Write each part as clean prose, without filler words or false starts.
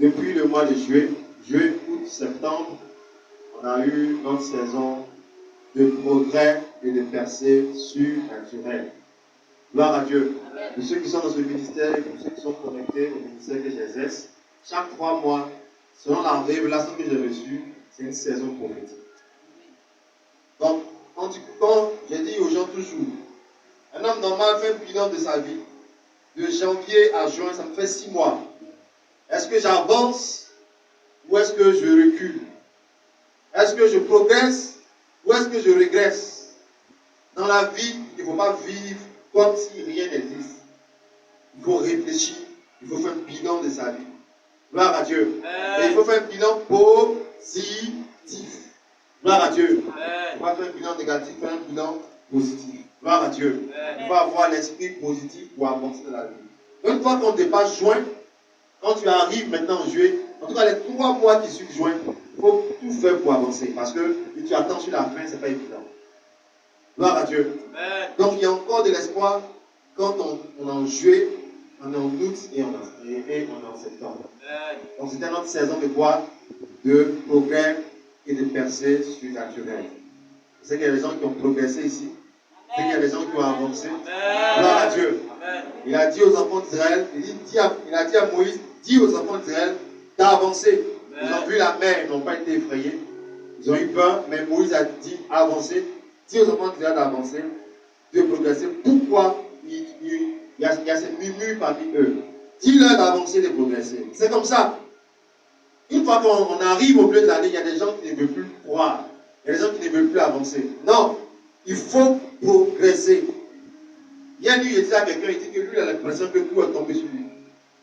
Depuis le mois de juillet, août, septembre, on a eu notre saison de progrès et de percées surnaturelles. Gloire à Dieu. Pour ceux qui sont dans ce ministère et pour ceux qui sont connectés au ministère que j'exerce, chaque 3 mois, selon la révélation que j'ai reçue, c'est une saison prophétique. Donc, quand j'ai dit aux gens toujours, un homme normal fait un bilan de sa vie. De janvier à juin, ça me fait 6 mois. Est-ce que j'avance ou est-ce que je recule? Est-ce que je progresse ou est-ce que je régresse? Dans la vie, il ne faut pas vivre comme si rien n'existe. Il faut réfléchir, il faut faire un bilan de sa vie. Gloire à Dieu. Et il faut faire un bilan positif. Gloire à Dieu. Il ne faut pas faire un bilan négatif, faire un bilan positif. Gloire à Dieu. Il faut avoir l'esprit positif pour avancer dans la vie. Donc, une fois qu'on dépasse juin, quand tu arrives maintenant en juillet, en tout cas les 3 mois qui suivent juin, il faut tout faire pour avancer. Parce que si tu attends sur la fin, ce n'est pas évident. Gloire à Dieu. Donc il y a encore de l'espoir quand on est en juillet, on est en août et on est en septembre. Donc c'était notre saison de quoi? De progrès et de percées surnaturelles. Je sais qu'il y a des gens qui ont progressé ici. Je sais qu'il y a des gens qui ont avancé. Gloire à Dieu. Il a dit aux enfants d'Israël, il a dit à Moïse, dis aux enfants d'Israël d'avancer. Ils ont vu la mer, ils n'ont pas été effrayés. Ils ont eu peur, mais Moïse a dit avancer. Dis aux enfants d'Israël d'avancer, de progresser. Pourquoi il y a ces murmures parmi eux? Dis-leur d'avancer, de progresser. C'est comme ça. Une fois qu'on arrive au milieu de l'année, il y a des gens qui ne veulent plus croire. Il y a des gens qui ne veulent plus avancer. Non, il faut progresser. Hier, lui, il disait à quelqu'un, il dit que lui, il a l'impression que tout est tombé sur lui.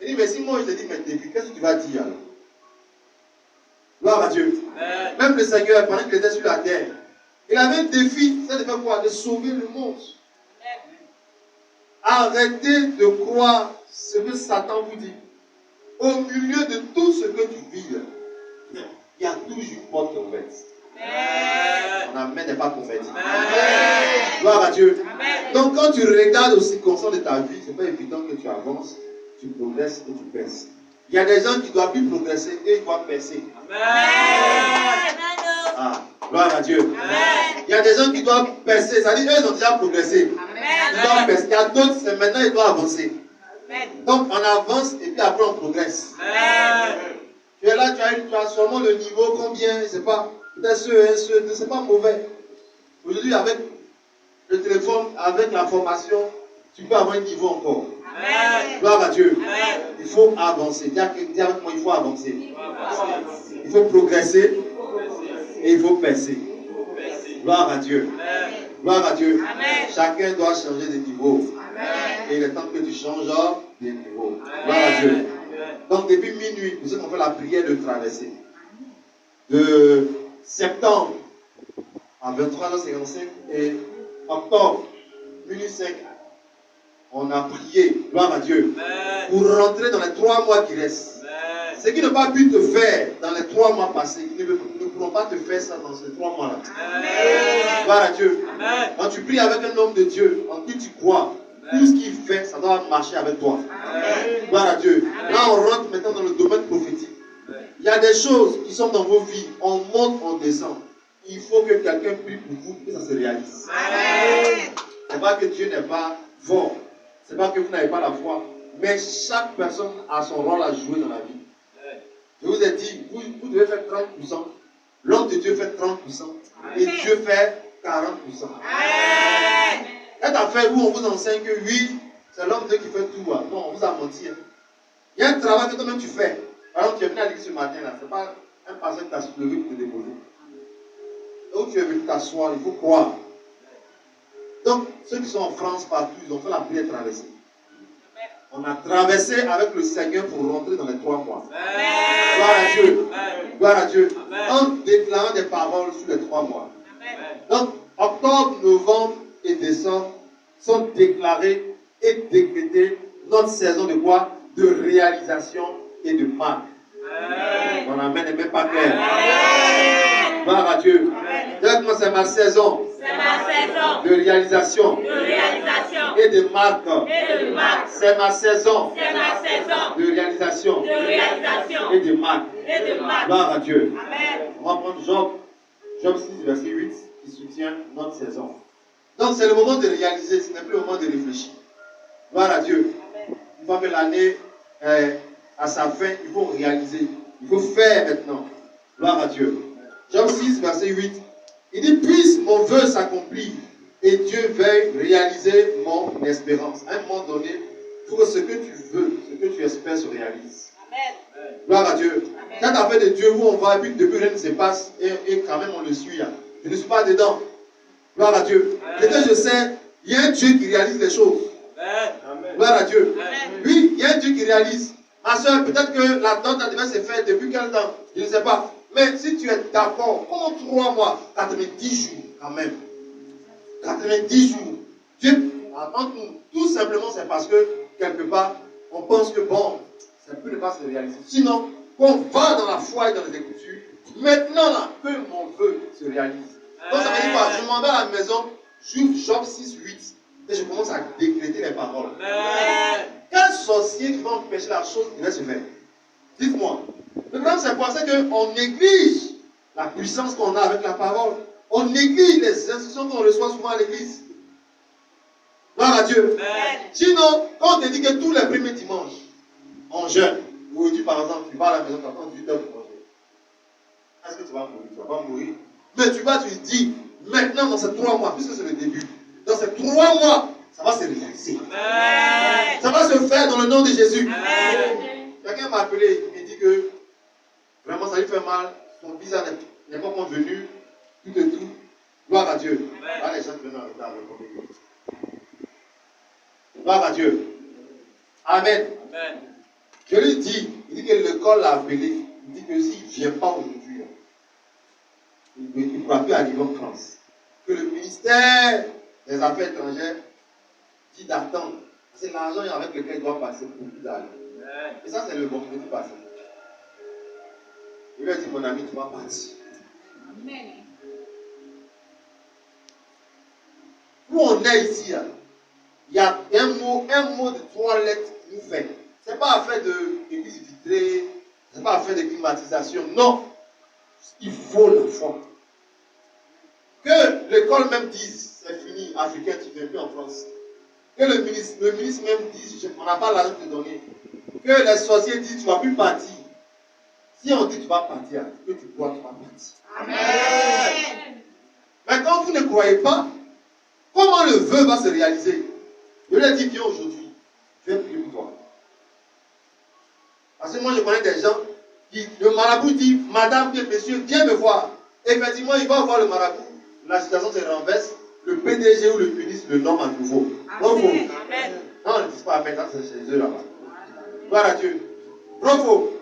Il dit, mais si moi je te dis, mais défi, qu'est-ce que tu vas dire alors? Gloire à Dieu. Même le Seigneur, pendant qu'il était sur la terre, il avait un défi, c'est de faire quoi? De sauver le monde. Arrêtez de croire ce que Satan vous dit. Au milieu de tout ce que tu vis, il y a toujours une porte ouverte. Ton amen n'est pas converti. Gloire à Dieu. Amen. Donc quand tu regardes aux circonstances de ta vie, ce n'est pas évident que tu avances, tu progresses et tu perces. Il y a des gens qui doivent plus progresser et ils doivent percer. Amen. Ah, gloire à Dieu. Amen. Il y a des gens qui doivent percer, ça veut dire qu'ils ont déjà progressé. Amen. Ils doivent percer. Il y a d'autres, c'est maintenant ils doivent avancer. Amen. Donc on avance et puis après on progresse. Amen. Tu es là, tu as seulement le niveau combien, je ne sais pas. Peut-être ce n'est pas mauvais. Aujourd'hui, avec le téléphone, avec la formation, tu peux avoir un niveau encore. Amen. Gloire à Dieu. Amen. Il faut avancer. Dis avec moi, il faut avancer. Il faut progresser et il faut percer. Gloire à Dieu. Amen. Gloire à Dieu. Amen. Chacun doit changer de niveau. Amen. Et il est temps que tu changes de niveau. Amen. Gloire à Dieu. Amen. Donc, depuis minuit, pour ceux qui ont fait la prière de traverser, de septembre à 23h55 et octobre 2005, on a prié, gloire à Dieu, pour rentrer dans les 3 mois qui restent. Ce qui n'a pas pu te faire dans les 3 mois passés, ils ne pourront pas te faire ça dans ces 3 mois-là. Gloire à Dieu. Amen. Quand tu pries avec un homme de Dieu, en qui tu crois, tout ce qu'il fait, ça doit marcher avec toi. Amen. Gloire à Dieu. Amen. Là, on rentre maintenant dans le domaine prophétique. Il y a des choses qui sont dans vos vies. On monte, on descend. Il faut que quelqu'un prie pour vous que ça se réalise. Ce n'est pas que Dieu n'est pas fort. Ce n'est pas que vous n'avez pas la foi. Mais chaque personne a son rôle à jouer dans la vie. Je vous ai dit, vous devez faire 30%. L'homme de Dieu fait 30%. Et Dieu fait 40%. Cette affaire où on vous enseigne que oui, c'est l'homme de Dieu qui fait tout. Non, on vous a menti. Il y a un travail que toi-même tu fais. Par exemple, tu es venu à l'église ce matin, ce n'est pas un pasteur qui t'a soulevé pour te déposer. Là où tu es venu t'asseoir, il faut croire. Donc, ceux qui sont en France, partout, ils ont fait la prière traversée. On a traversé avec le Seigneur pour rentrer dans les 3 mois. Amen. Gloire à Dieu. Amen. Gloire à Dieu. Amen. En déclarant des paroles sur les 3 mois. Amen. Donc, octobre, novembre et décembre sont déclarés et décrétés notre saison de quoi? De réalisation et de marque. Mon amen n'est même pas clair. Amen. Gloire à Dieu. Dites-moi, c'est ma saison. C'est ma saison de réalisation et de marque. C'est ma saison de réalisation et de Marc. Gloire à Dieu. Amen. On va prendre Job 6, verset 8, qui soutient notre saison. Donc c'est le moment de réaliser, ce n'est plus le moment de réfléchir. Gloire à Dieu. Une fois que l'année est à sa fin, il faut réaliser. Il faut faire maintenant. Gloire à Dieu. Job 6, verset 8. Il dit, puisse mon vœu s'accomplir et Dieu veuille réaliser mon espérance. À un moment donné, il faut que ce que tu veux, ce que tu espères se réalise. Amen. Gloire à Dieu. Amen. Quand affaire de Dieu où on va, et puis depuis rien ne se passe, et quand même on le suit. Hein. Je ne suis pas dedans. Gloire à Dieu. Et que je sais, il y a un Dieu qui réalise les choses. Amen. Gloire à Dieu. Amen. Oui, il y a un Dieu qui réalise. Ma soeur, peut-être que la dot devait se faire depuis quel temps? Je ne sais pas. Mais si tu es d'accord, comment 3 mois, 90 jours quand même. 90 jours. Dieu, entre nous, tout simplement, c'est parce que quelque part, on pense que bon, ça peut ne pas se réaliser. Sinon, qu'on va dans la foi et dans les écritures, maintenant là, que mon vœu se réalise. Donc ça veut dire quoi? Je m'en vais à la maison, j'ouvre Job 6, 8, et je commence à décréter les paroles. Amen. Quel sorcier qui va empêcher la chose qui va se faire? Dites-moi. Le problème, c'est quoi? C'est qu'on néglige la puissance qu'on a avec la parole. On néglige les instructions qu'on reçoit souvent à l'église. Gloire à Dieu. Amen. Sinon, quand on te dit que tous les premiers dimanches, on jeûne, aujourd'hui par exemple, tu vas à la maison, tu attends 18 heures pour manger. Est-ce que tu vas mourir? Tu ne vas pas mourir. Mais tu vas, tu dis, maintenant dans ces 3 mois, puisque c'est le début, dans ces 3 mois, ça va se réaliser. Amen. Ça va se faire dans le nom de Jésus. Amen. Quelqu'un m'a appelé, il me dit que vraiment ça lui fait mal, son visa n'est pas convenu, tout et tout. Gloire à Dieu. Là, les gens viennent en retard. Gloire à Dieu. Amen. Amen. Je lui dis, il dit que l'école l'a appelé. Il dit que s'il ne vient pas aujourd'hui, il ne pourra plus arriver en France. Que le ministère des Affaires étrangères dit d'attendre. C'est l'argent avec lequel il doit passer pour plus d'aller. Et ça, c'est le bon vendredi passé. Il lui a dit, mon ami, tu vas partir. Amen. Où on est ici, là, il y a un mot de 3 lettres qui nous fait. Ce n'est pas affaire d'église vitrée, ce n'est pas affaire de climatisation. Non. Il faut la foi. Que l'école même dise, c'est fini, africain, tu ne viens plus en France. Que le ministre même dise, on n'a pas l'argent de te donner. Que les sorciers disent, tu ne vas plus partir. Si on dit tu vas partir, que tu crois, tu vas partir. Amen. Mais quand vous ne croyez pas, comment le vœu va se réaliser? Je lui ai dit, viens aujourd'hui, je vais prier pour toi. Parce que moi je connais des gens qui, le marabout dit, madame, bien, monsieur, viens me voir. Et effectivement, il va voir le marabout, la situation se renverse, le PDG ou le ministre le nomme à nouveau. Bravo. Amen. Non, ne dis pas Amen, c'est chez eux là-bas. Gloire à Dieu. Bravo.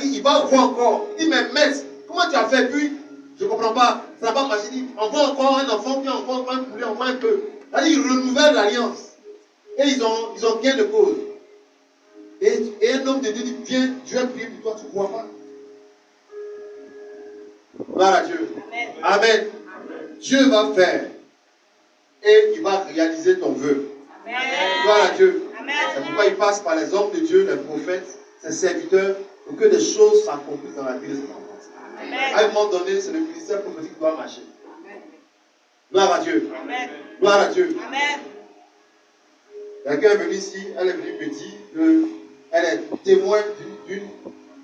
Il va voir encore. Il dit, mais maître, comment tu as fait? Puis, je ne comprends pas. Ça n'a pas marché. Il dit, on voit encore un enfant, puis encore un poulet, on voit un peu. Il renouvelle l'alliance. Et ils ont gain de cause. Et un homme de Dieu dit, viens, Dieu a prié pour toi, tu ne crois pas. Gloire à Dieu. Amen. Amen. Dieu va faire. Et il va réaliser ton vœu. Amen. Gloire à Dieu. Amen. C'est pourquoi il passe par les hommes de Dieu, les prophètes, ses serviteurs, pour que des choses s'accomplissent dans la vie de ses enfants. À un moment donné, c'est le ministère prophétique qui doit marcher. Gloire à Dieu. Amen. Gloire à Dieu. Amen. Quelqu'un est venu ici, elle est venue me dire qu'elle est témoin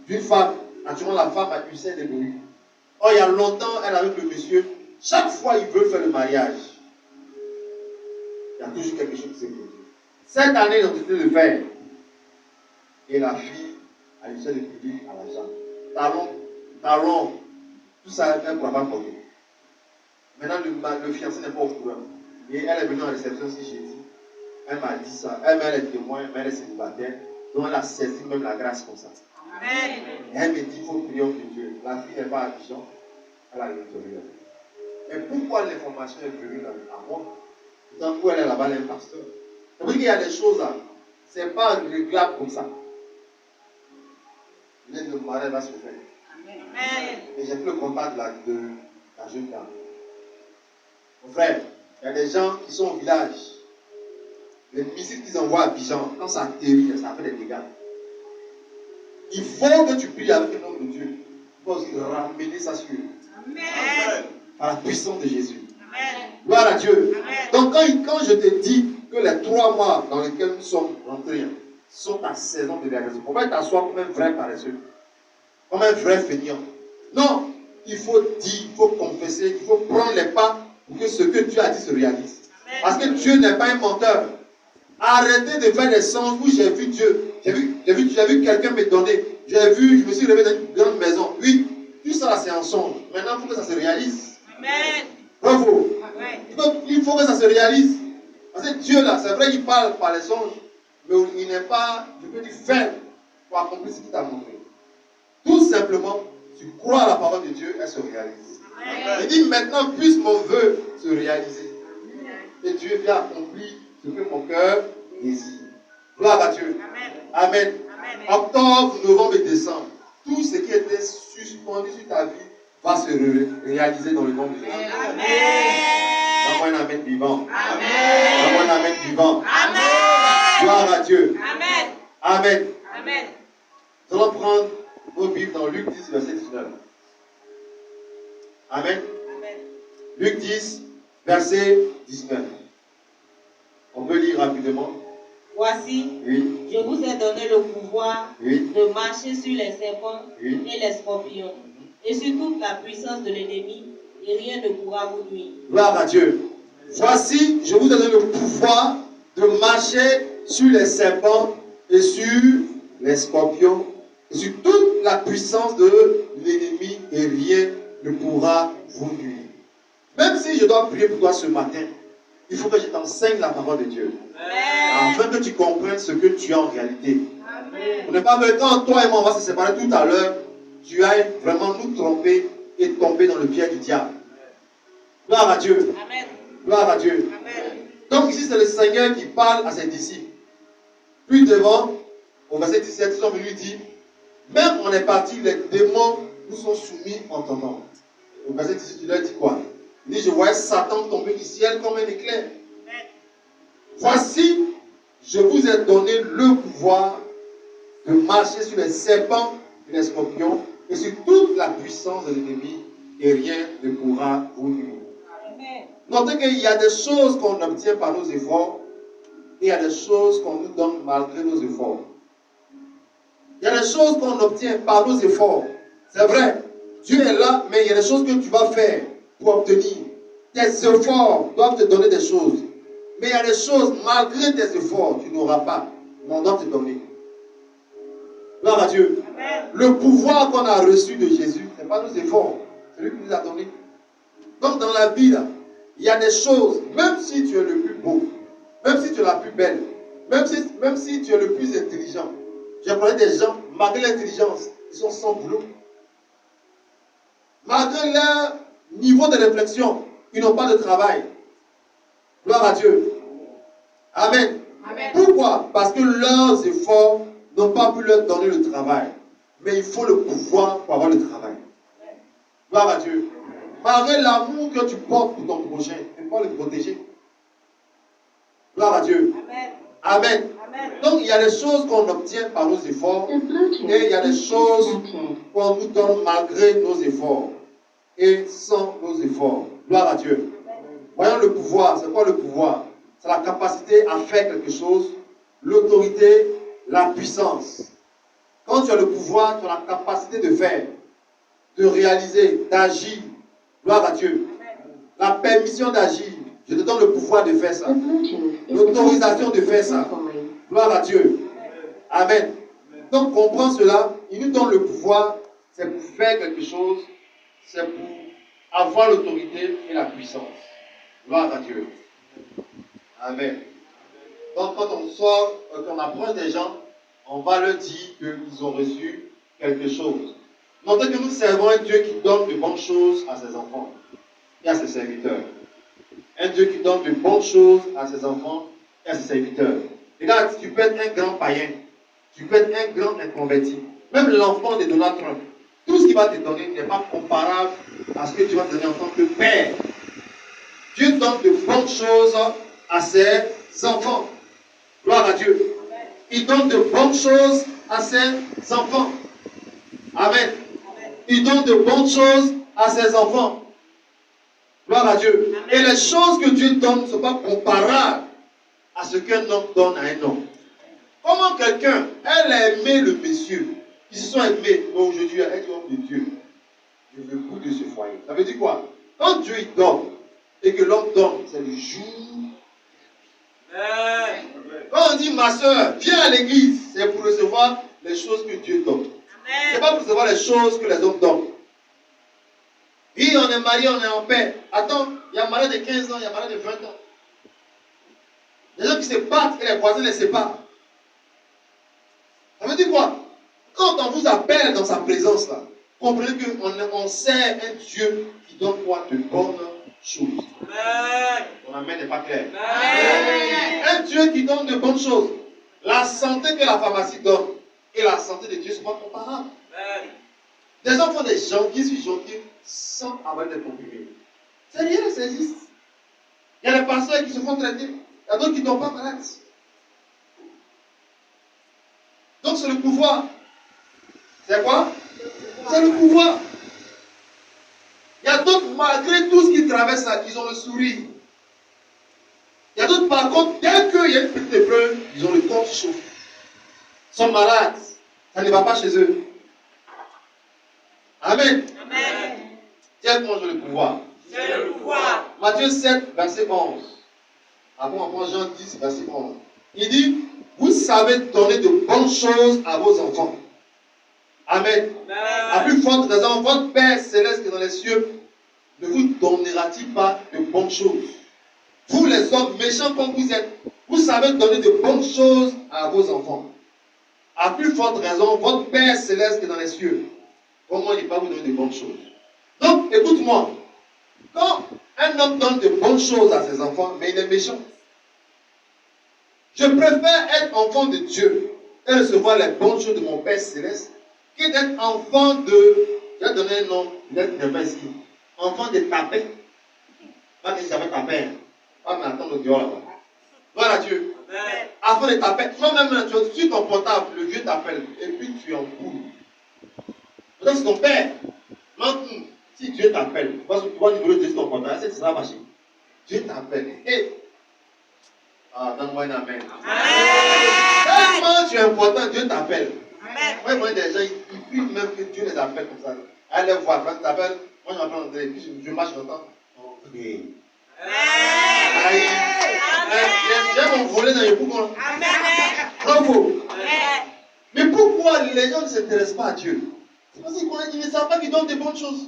d'une femme. Naturellement, la femme a eu ses débrouilles. Oh, il y a longtemps, elle avec le monsieur, chaque fois il veut faire le mariage, il y a toujours quelque chose qui s'est produit. Cette année, ils ont décidé de faire. Et la fille a eu ça de public à l'argent. Talon, tout ça, elle ne pourra pas porter. Maintenant, le fiancé n'est pas au courant. Et elle est venue en réception, si j'ai dit. Elle m'a dit ça. Elle est témoin, mais elle est célibataire. Donc elle a saisi même la grâce comme ça. Amen. Et elle me dit, il faut prier au Dieu. La fille n'est pas à Dijon, elle a l'intérieur. Mais pourquoi l'information est venue à moi? Tant où elle est là-bas, elle est un pasteur. Ça veut dire qu'il y a des choses là. Ce n'est pas réglable comme ça. Le mariage va se faire. Amen. Et j'ai pris le contact de la jeune dame. Mon frère, il y a des gens qui sont au village. Les missiles qu'ils envoient à Bijan, quand ça atterrit, ça fait des dégâts. il faut que tu pries avec le nom de Dieu. Il faut aussi ramener ça sur Amen. par la puissance de Jésus. Amen. Gloire à Dieu. Amen. Donc quand je te dis que les 3 mois dans lesquels nous sommes rentrés sont ta saison de réalisation, il ne faut pas t'asseoir comme un vrai paresseux, comme un vrai feignant. Non, il faut dire, il faut confesser, il faut prendre les pas pour que ce que Dieu a dit se réalise. Parce que Dieu n'est pas un menteur. Arrêtez de faire des sens où j'ai vu Dieu. J'ai vu quelqu'un me donner. Je me suis levé dans une grande maison. Oui, tout ça là c'est un songe. Maintenant, il faut que ça se réalise. Amen. Bravo. Amen. Il faut que ça se réalise. Parce que Dieu là, c'est vrai qu'il parle par les songes, mais il n'est pas, je peux dire, faible pour accomplir ce qu'il t'a montré. Tout simplement, tu crois à la parole de Dieu, elle se réalise. Amen. Il dit maintenant, puisse mon vœu se réaliser. Et Dieu vient accomplir ce que mon cœur désire. Gloire à Dieu. Amen. Amen. Octobre, novembre et décembre, tout ce qui était suspendu sur ta vie va se réaliser dans le nom de Jésus. Amen. Donne-moi un amen vivant. Amen. Donne-moi un amen vivant. Amen. Gloire à Dieu. Amen. Amen. Amen. Nous allons prendre vos Bibles dans Luc 10, verset 19. Amen. Amen. Luc 10, verset 19. On peut lire rapidement. Voici, Oui, je vous ai donné le pouvoir oui, de marcher sur les serpents oui. et les scorpions, et sur toute la puissance de l'ennemi, et rien ne pourra vous nuire. Gloire à Dieu. Voici, je vous donne le pouvoir de marcher sur les serpents et sur les scorpions et sur toute la puissance de l'ennemi et rien ne pourra vous nuire. Même si je dois prier pour toi ce matin, il faut que je t'enseigne la parole de Dieu. Afin que tu comprennes ce que tu as en réalité. Amen. Pour ne pas me quand toi et moi on va se séparer tout à l'heure, tu ailles vraiment nous tromper et tomber dans le piège du diable. Gloire à Dieu. Amen. Gloire à Dieu. Amen. Donc ici c'est le Seigneur qui parle à ses disciples. Plus devant, au verset 17, ils sont venus dire, même on est parti, les démons nous sont soumis en t'entendant. Au verset 18, il leur dit quoi? Il dit, je voyais Satan tomber du ciel comme un éclair. Voici, je vous ai donné le pouvoir de marcher sur les serpents et les scorpions et sur toute la puissance de l'ennemi et rien ne pourra vous nuire. Amen. Notez qu'il y a des choses qu'on obtient par nos efforts et il y a des choses qu'on nous donne malgré nos efforts. Il y a des choses qu'on obtient par nos efforts. C'est vrai, Dieu est là, mais il y a des choses que tu vas faire pour obtenir. Tes efforts doivent te donner des choses. Mais il y a des choses, malgré tes efforts, tu n'auras pas. Mais on doit te donner. Gloire à Dieu. Amen. Le pouvoir qu'on a reçu de Jésus, ce n'est pas nos efforts. C'est lui qui nous a donné. Donc dans la vie, là, il y a des choses, même si tu es le plus beau, même si tu es la plus belle, même si tu es le plus intelligent. J'ai parlé des gens, malgré l'intelligence, ils sont sans boulot. Malgré leur niveau de réflexion, ils n'ont pas de travail. Gloire à Dieu. Amen. Amen. Pourquoi? Parce que leurs efforts n'ont pas pu leur donner le travail. Mais il faut le pouvoir pour avoir le travail. Gloire à Dieu. Malgré l'amour que tu portes pour ton prochain, tu peux le protéger. Gloire à Dieu. Amen. Amen. Amen. Donc il y a des choses qu'on obtient par nos efforts et il y a des choses qu'on nous donne malgré nos efforts et sans nos efforts. Gloire à Dieu. Voyons le pouvoir. C'est quoi le pouvoir? C'est la capacité à faire quelque chose, l'autorité, la puissance. Quand tu as le pouvoir, tu as la capacité de faire, de réaliser, d'agir. Gloire à Dieu. La permission d'agir. Je te donne le pouvoir de faire ça. L'autorisation de faire ça. Gloire à Dieu. Amen. Donc comprends cela. Il nous donne le pouvoir. C'est pour faire quelque chose. C'est pour avoir l'autorité et la puissance. Gloire à Dieu. Amen. Donc quand on sort, quand on approche des gens, on va leur dire qu'ils ont reçu quelque chose. Notez que nous servons un Dieu qui donne de bonnes choses à ses enfants et à ses serviteurs. Un Dieu qui donne de bonnes choses à ses enfants et à ses serviteurs. Regarde, tu peux être un grand païen, tu peux être un grand inconverti, même l'enfant de Donald Trump. Tout ce qu'il va te donner n'est pas comparable à ce que tu vas donner en tant que père. Dieu donne de bonnes choses à ses enfants. Gloire à Dieu. Il donne de bonnes choses à ses enfants. il donne de bonnes choses à ses enfants. Gloire à Dieu. Et les choses que Dieu donne ne sont pas comparables à ce qu'un homme donne à un homme. Comment quelqu'un, elle a aimé le monsieur, ils se sont aimés, mais aujourd'hui, elle dit, homme de Dieu, je veux beaucoup de ce foyer. Ça veut dire quoi? Quand Dieu il donne, et que l'homme donne, c'est le jour. Quand on dit, ma soeur, viens à l'église, c'est pour recevoir les choses que Dieu donne. Ce n'est pas pour recevoir les choses que les hommes donnent. Oui, on est marié, on est en paix. Attends, il y a un marié de 15 ans, il y a un marié de 20 ans. Les gens qui se battent et les voisins les séparent. Ça veut dire quoi? Quand on vous appelle dans sa présence, là, comprenez qu'on sert un Dieu qui donne quoi? De bonnes choses. Ton amen n'est pas clair. Un Dieu qui donne de bonnes choses. La santé que la pharmacie donne et la santé de Dieu ne sont pas comparables. Des gens font des janviers sur janvier sans avoir des comprimés. C'est rien, ça existe. Il y a des pasteurs qui se font traiter. Il y a d'autres qui ne tombent pas malades. Donc c'est le pouvoir. C'est quoi? C'est le pouvoir. Il y a d'autres, malgré tout ce qu'ils traversent là, ils ont le sourire. Il y a d'autres, par contre, dès qu'il y a une petite épreuve, ils ont le corps chaud. Ils sont malades. Ça ne va pas chez eux. Amen. Amen. Dites-moi, j'ai le pouvoir. J'ai le pouvoir. Matthieu 7, verset 11. Après, on prend Jean 10, verset 11. Il dit, vous savez donner de bonnes choses à vos enfants. Amen. À plus forte raison, votre Père céleste qui est dans les cieux ne vous donnera-t-il pas de bonnes choses? Vous les hommes méchants comme vous êtes, vous savez donner de bonnes choses à vos enfants. À plus forte raison, votre Père céleste qui est dans les cieux, comment il ne va vous donner de bonnes choses? Donc, écoute-moi. Quand un homme donne de bonnes choses à ses enfants, mais il est méchant. Je préfère être enfant de Dieu et recevoir les bonnes choses de mon Père céleste que d'être enfant de... Je vais donner un nom, peut-être qu'il n'est pas ici. Enfant de tapin. Pas que j'avais tapin. Pas m'attendre au dehors là-bas. Gloire à Dieu. Enfant de tapin. Toi-même, tu as sur ton portable, le Dieu t'appelle. Et puis tu es en boule. Donc c'est ton père. Maintenant, si Dieu t'appelle, parce que tu vois le numéro de ton portable, c'est ça va marcher. Dieu t'appelle. Et... Ah, donne-moi un amen. Tellement tu es important, Dieu t'appelle. Moi, moi, des gens, ils prient même que Dieu les appelle comme ça. Allez voir, quand tu t'appelles, moi je m'appelle André, puis je marche longtemps. André. J'ai mon volet dans les poumons. Bravo. Mais pourquoi les gens ne s'intéressent pas à Dieu? C'est parce qu'ils ne savent pas qu'ils donnent des bonnes choses.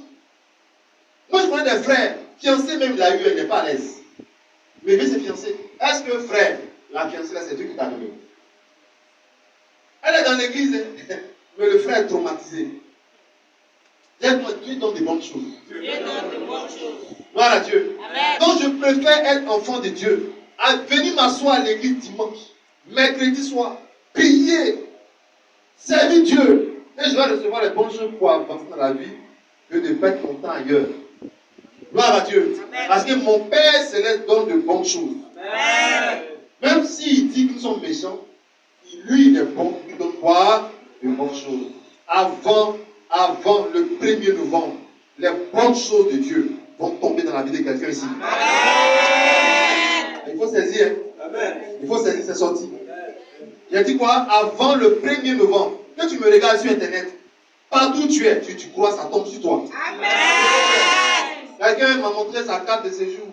Moi, je connais des frères, fiancés même, il a eu, elle n'est pas à l'aise. Mais il s'est fiancé. Est-ce que frère, la fiancée là, c'est Dieu qui t'a donné? Elle est dans l'église, mais le frère est traumatisé. Dites-moi, Dieu donne des bonnes choses. Dieu donne de bonnes choses. Gloire à Dieu. Amen. Donc je préfère être enfant de Dieu, à venir m'asseoir à l'église dimanche, mercredi soir, prier, servir Dieu, et je vais recevoir les bonnes choses pour avancer dans la vie, que de perdre mon temps ailleurs. Gloire à Dieu. Amen. Parce que mon Père Céleste donne de bonnes choses. Amen. Même s'il dit qu'ils sont méchants, lui il est bon, il donne quoi? De bonnes choses. Avant le 1er novembre, les bonnes choses de Dieu vont tomber dans la vie de quelqu'un ici. Amen. Il faut saisir. Amen. Il faut saisir, c'est sorti. J'ai dit quoi? Avant le 1er novembre, quand tu me regardes sur Internet, partout où tu es, tu crois, ça tombe sur toi. Amen. Quelqu'un m'a montré sa carte de séjour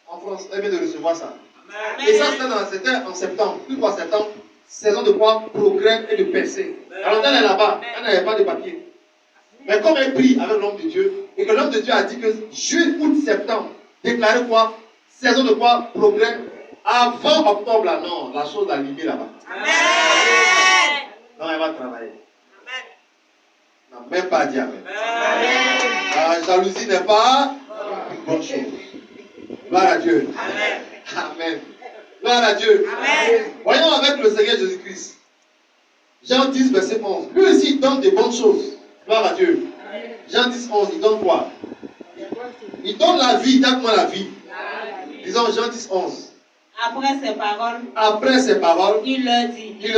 en France. Elle vient de recevoir ça. Amen. Et ça, c'était en septembre. Plus quoi, septembre? Saison de quoi? Progrès et de percée. Alors elle est là-bas, elle n'avait pas de papier. Mais comme elle prie avec l'homme de Dieu, et que l'homme de Dieu a dit que juillet, août, septembre, déclarer quoi? Saison de quoi? Progrès. Avant octobre, là, non, la chose a limité là-bas. Amen. Non, elle va travailler. Amen. Non, même pas dit amen. Amen. La jalousie n'est pas une bonne chose. Gloire à Dieu. Amen. Amen. Gloire à Dieu. Amen. Voyons avec le Seigneur Jésus-Christ. Jean 10, verset 11. Lui aussi, il donne des bonnes choses. Gloire à Dieu. Jean 10, 11, il donne quoi? Il donne la vie, donne-moi la vie. Disons Jean 10, 11. Après ces paroles, il leur dit, dit,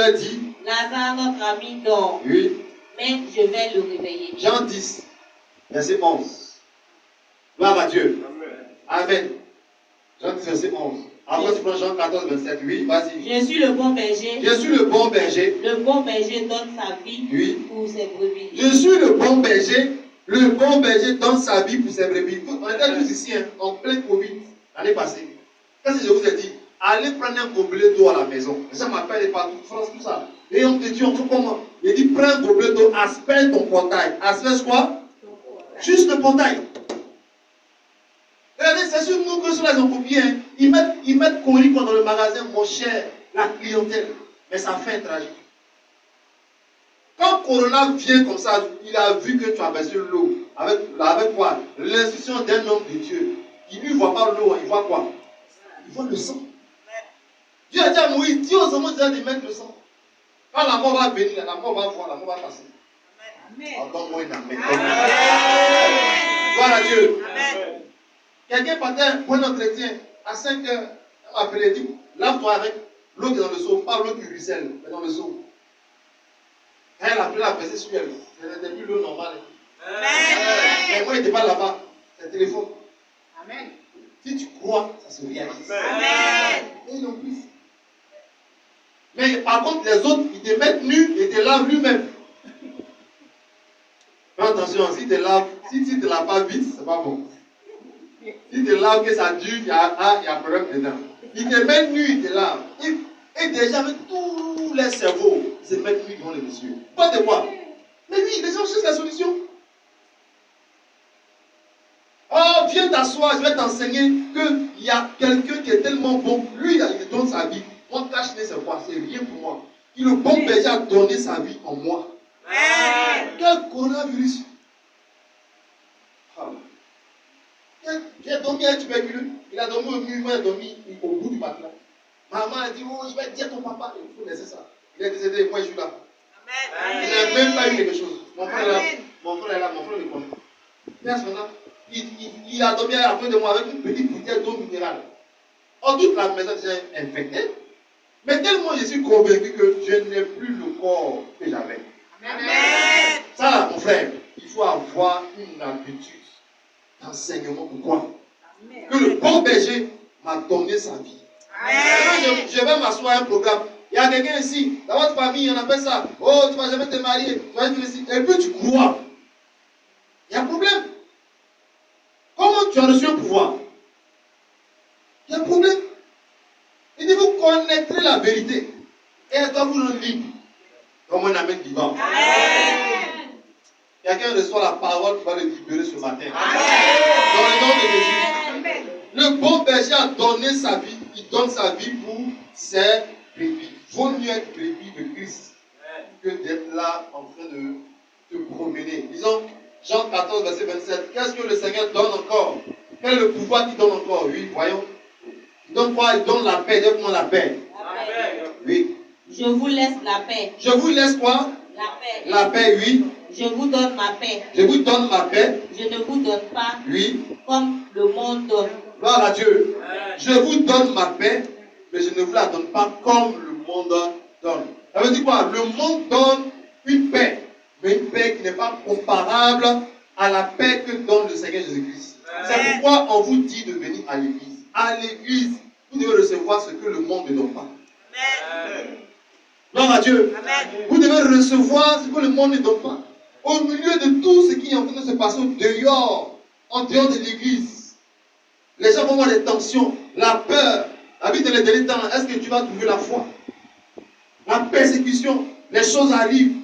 Lazare, notre ami, dort, oui, mais je vais le réveiller. Jean 10, verset 11. Gloire à Dieu. Amen. Jean 10, verset 11. Après, tu prends Jean 14, 27. Oui, vas-y. Je suis le bon berger. Je suis le bon berger. Le bon berger donne sa vie Oui. pour ses brebis. Je suis le bon berger. Le bon berger donne sa vie pour ses brebis. On était tous ici, hein, en plein Covid, l'année passée. Qu'est-ce que je vous ai dit? Allez prendre un gobelet d'eau à la maison. Ça m'appelle partout, France, tout ça. Et on te dit, on fait comment? Il dit, prends un gobelet d'eau, asperge ton portail. Asperge quoi? Juste le portail. Regardez, c'est sur nous que ceux-là ont copié. Hein. Ils mettent Coric dans le magasin, mon cher, la clientèle. Mais ça fait un tragique. Quand Corona vient comme ça, il a vu que tu as baissé l'eau. Avec quoi? L'instruction d'un homme de Dieu. Il ne voit pas l'eau, il voit quoi? Il voit le sang. Dieu a dit à Moïse, dis aux hommes de mettre le sang. Quand la mort va venir, la mort va voir, la mort va passer. Amen. Donne-moi une amen. Gloire à Dieu. Amen. Quelqu'un partait pour un entretien à 5 heures. On m'a appelé, dit, lave-toi avec l'eau qui est dans le seau, pas l'eau qui ruisselle, mais dans le seau. Quand elle a pris la versée sur elle, ce n'était plus l'eau normale. Mais moi, il n'était pas là-bas. C'est le téléphone. Amen. Si tu crois, ça se réalise. Amen. Et non plus. Mais par contre, les autres, ils te mettent nu et te lavent lui-même. Fais attention, si tu te laves pas vite, c'est pas bon. Si tu te laves que ça dure, il y a un problème dedans. Ils te mettent nu, ils te lavent. Et déjà, avec tous les cerveaux, ils se mettent nu devant les messieurs. Pas de quoi. Mais oui, les gens cherchent la solution. Oh, viens t'asseoir, je vais t'enseigner qu'il y a quelqu'un qui est tellement bon. Lui, il donne sa vie. Moi, cache-nez, c'est quoi? C'est rien pour moi. Le bon berger a donné sa vie en moi. Quel coronavirus? J'ai dormi un tuberculeux. Il a dormi au mur, moi j'ai dormi au bout du matelas. Maman a dit, oh, je vais dire à ton papa. Il faut laisser ça. Il est décédé, moi je suis là. Amen. Il n'a même pas eu quelque chose. Mon frère est là, mon frère le connaît. Personne. Il a dormi à la fin de moi avec une petite bouteille d'eau minérale. En toute la maison est infectée. Mais tellement je suis convaincu que je n'ai plus le corps que j'avais. Amen. Ça, mon frère, il faut avoir une habitude d'enseignement. Pourquoi? Amen. Que le bon berger m'a donné sa vie. Amen. Je vais m'asseoir à un programme. Il y a quelqu'un ici, dans votre famille, on appelle ça. Oh, tu ne vas jamais te marier. Tu vas être ici. Et puis tu crois. Il y a un problème. Comment tu as reçu un pouvoir? Il y a un problème. Il dit, vous connaîtrez la vérité. Et elle doit vous rendre libre. Comme un amène vivant. Quelqu'un reçoit la parole qui va le libérer ce matin. Amen. Dans le nom de Jésus. Amen. Le bon berger a donné sa vie. Il donne sa vie pour ses brebis. Il vaut mieux être brebis de Christ que d'être là en train de te promener. Disons, Jean 14, verset 27. Qu'est-ce que le Seigneur donne encore? Quel est le pouvoir qu'il donne encore? Oui, voyons. Il donne quoi? Il donne la paix. Donne-moi la paix. Amen. Oui. Je vous laisse la paix. Je vous laisse quoi? La paix. La paix, oui. Je vous donne ma paix. Je vous donne ma paix. Je ne vous donne pas. Oui. Comme le monde donne. Gloire à Dieu. Je vous donne ma paix, mais je ne vous la donne pas comme le monde donne. Ça veut dire quoi? Le monde donne une paix, mais une paix qui n'est pas comparable à la paix que donne le Seigneur Jésus-Christ. C'est pourquoi on vous dit de venir à l'église. À l'église, vous devez recevoir ce que le monde ne donne pas. Amen. Gloire à Dieu. Amen. Vous devez recevoir ce que le monde ne donne pas. Au milieu de tout ce qui est en train de se passer dehors, en dehors de l'église, les gens vont avoir des tensions, la peur. La vie de les derniers temps, est-ce que tu vas trouver la foi? La persécution, les choses arrivent.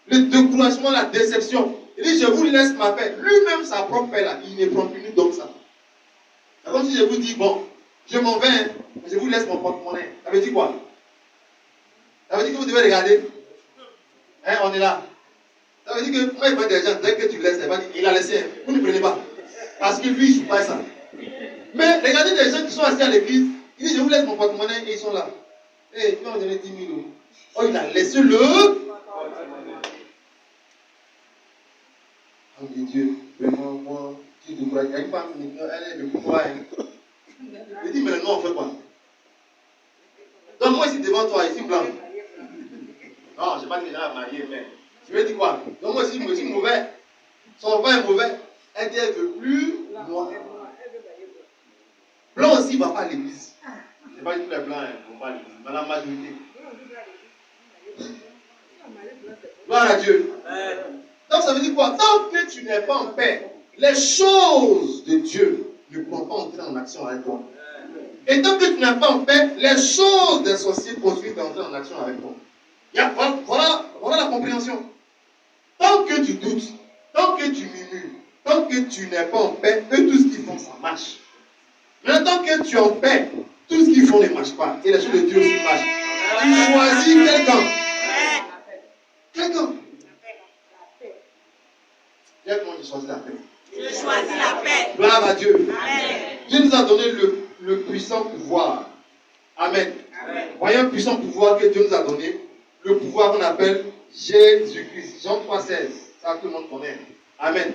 Le découragement, la déception. Il dit, je vous laisse ma paix. Lui-même, sa propre paix, là, il ne prend plus donc ça. C'est comme si je vous dis, bon, je m'en vais, hein, mais je vous laisse mon porte-monnaie. Ça veut dire quoi? Ça veut dire que vous devez regarder. Hein, on est là. Ça veut dire que moi, il prend des gens, dès que tu laisses, il a laissé. Vous ne prenez pas. Parce que lui, il ne joue pas ça. Mais regardez des gens qui sont assis à l'église. Il dit, je vous laisse mon porte-monnaie et ils sont là. Et puis on donné 10 000 euros. Oh, il a laissé le. Oh mon Dieu, vraiment, moi, tu te crois. Il y a une femme, elle est de pouvoir. Il dit, mais non, on fait quoi? Donc moi, ici devant toi, ici blanc. Non, je n'ai pas déjà marié, mais je vais dire quoi? Donc moi, ici, je suis mauvais. Son vin est mauvais. Elle dit, elle ne veut plus noir. Blanc aussi ne va pas à l'église. Ce n'est pas tous les blancs qui ne vont pas à l'église, mais la majorité. Gloire à Dieu. Donc ça veut dire quoi? Tant que tu n'es pas en paix, les choses de Dieu ne pourront pas entrer en action avec toi. Et tant que tu n'es pas en paix, les choses des sorciers continuent d'entrer en action avec toi. Voilà la compréhension. Tant que tu doutes, tant que tu murmures, tant que tu n'es pas en paix, eux tout ce qu'ils font, ça marche. Mais tant que tu es en paix, tout ce qu'ils font ne marche pas. Et les choses de Dieu aussi marchent. Tu choisis quel camp? Quel camp? Quel camp tu choisis la paix? Je choisis la paix. Gloire à Dieu. Amen. Dieu nous a donné le puissant pouvoir. Amen. Voyez un puissant pouvoir que Dieu nous a donné. Le pouvoir qu'on appelle Jésus-Christ. Jean 3,16. Ça, tout le monde connaît. Amen.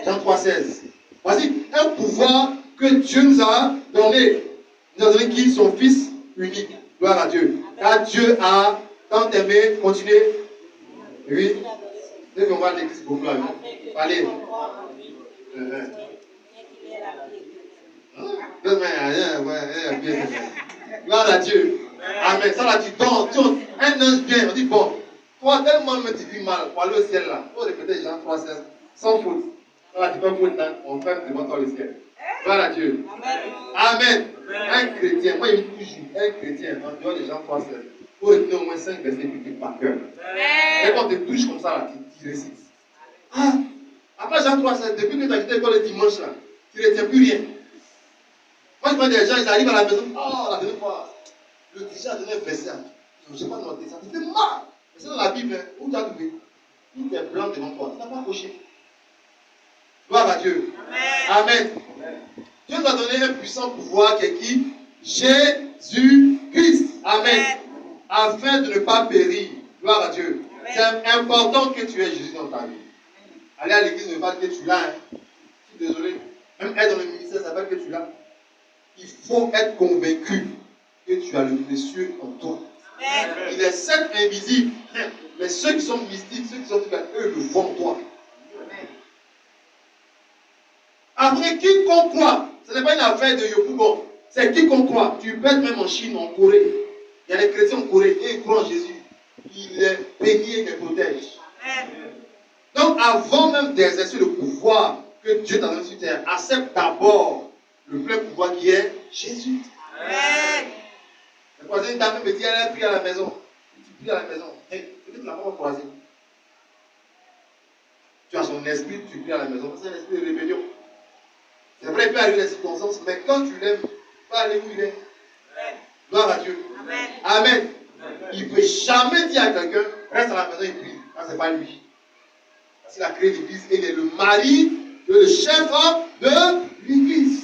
Jean 3,16. Voici un pouvoir que Dieu nous a donné. Il nous a donné qui? Son Fils unique. Gloire à Dieu. Car Dieu a tant aimé. Continuez. Oui. Dès qu'on va à l'église, beaucoup là. Allez. Gloire à Dieu. Amen. Ça là, tu donnes. Un ange vient, on dit bon, toi tellement me tu vis mal, pour aller au ciel là. Faut répéter Jean 3,16 sans faute. Ça là, tu peux pour on fait devant toi le ciel. Gloire à Dieu. Amen. Un chrétien, moi il me touche, un chrétien, en dehors de Jean 3,16, faut retenir au moins 5 versets bibliques par cœur. Et quand on te touche comme ça là, tu récites. Ah, après Jean 3,16, depuis que tu as quitté l'école le dimanche là, tu ne retiens plus rien. Moi je vois des gens, ils arrivent à la maison, oh la dernière fois, le teacher a donné un verset. Je ne sais pas noter ça, te fait mal. C'est dans la Bible, hein, où tu as trouvé. Tout est blanc devant toi, tu n'as pas coché. Gloire à Dieu. Amen. Dieu nous a donné un puissant pouvoir qui est qui? Jésus-Christ. Amen. Afin de ne pas périr. Gloire à Dieu. C'est important que tu aies Jésus dans ta vie. Aller à l'église ne veut pas dire que tu l'as. Hein. Je suis désolé. Même être dans le ministère, ça veut pas dire que tu l'as. Il faut être convaincu que tu as le précieux en toi. Amen. Il est certes invisible, mais ceux qui sont mystiques, ceux qui sont eux le voient en toi. Amen. Après, quiconque croit, ce n'est pas une affaire de Yopougon, c'est quiconque croit. Tu peux être même en Chine, en Corée. Il y a des chrétiens en Corée et ils croient en Jésus. Il est béni et les protège. Amen. Donc, avant même d'exercer le pouvoir que Dieu t'a donné sur terre, accepte d'abord le plein pouvoir qui est Jésus. Amen. Le voisin dame me dit, elle prie à la maison. Tu pries à la maison. Peut-être que tu l'as pas croisé. Tu as son esprit, tu pries à la maison. C'est un esprit de rébellion. C'est vrai, il peut arriver des circonstances, mais quand tu l'aimes, pas aller où il est. Gloire à Dieu. Amen. Amen. Il ne peut jamais dire à quelqu'un, reste à la maison et prie. Ça, ce n'est pas lui. Parce qu'il a créé l'église et il est le mari, le chef de l'église.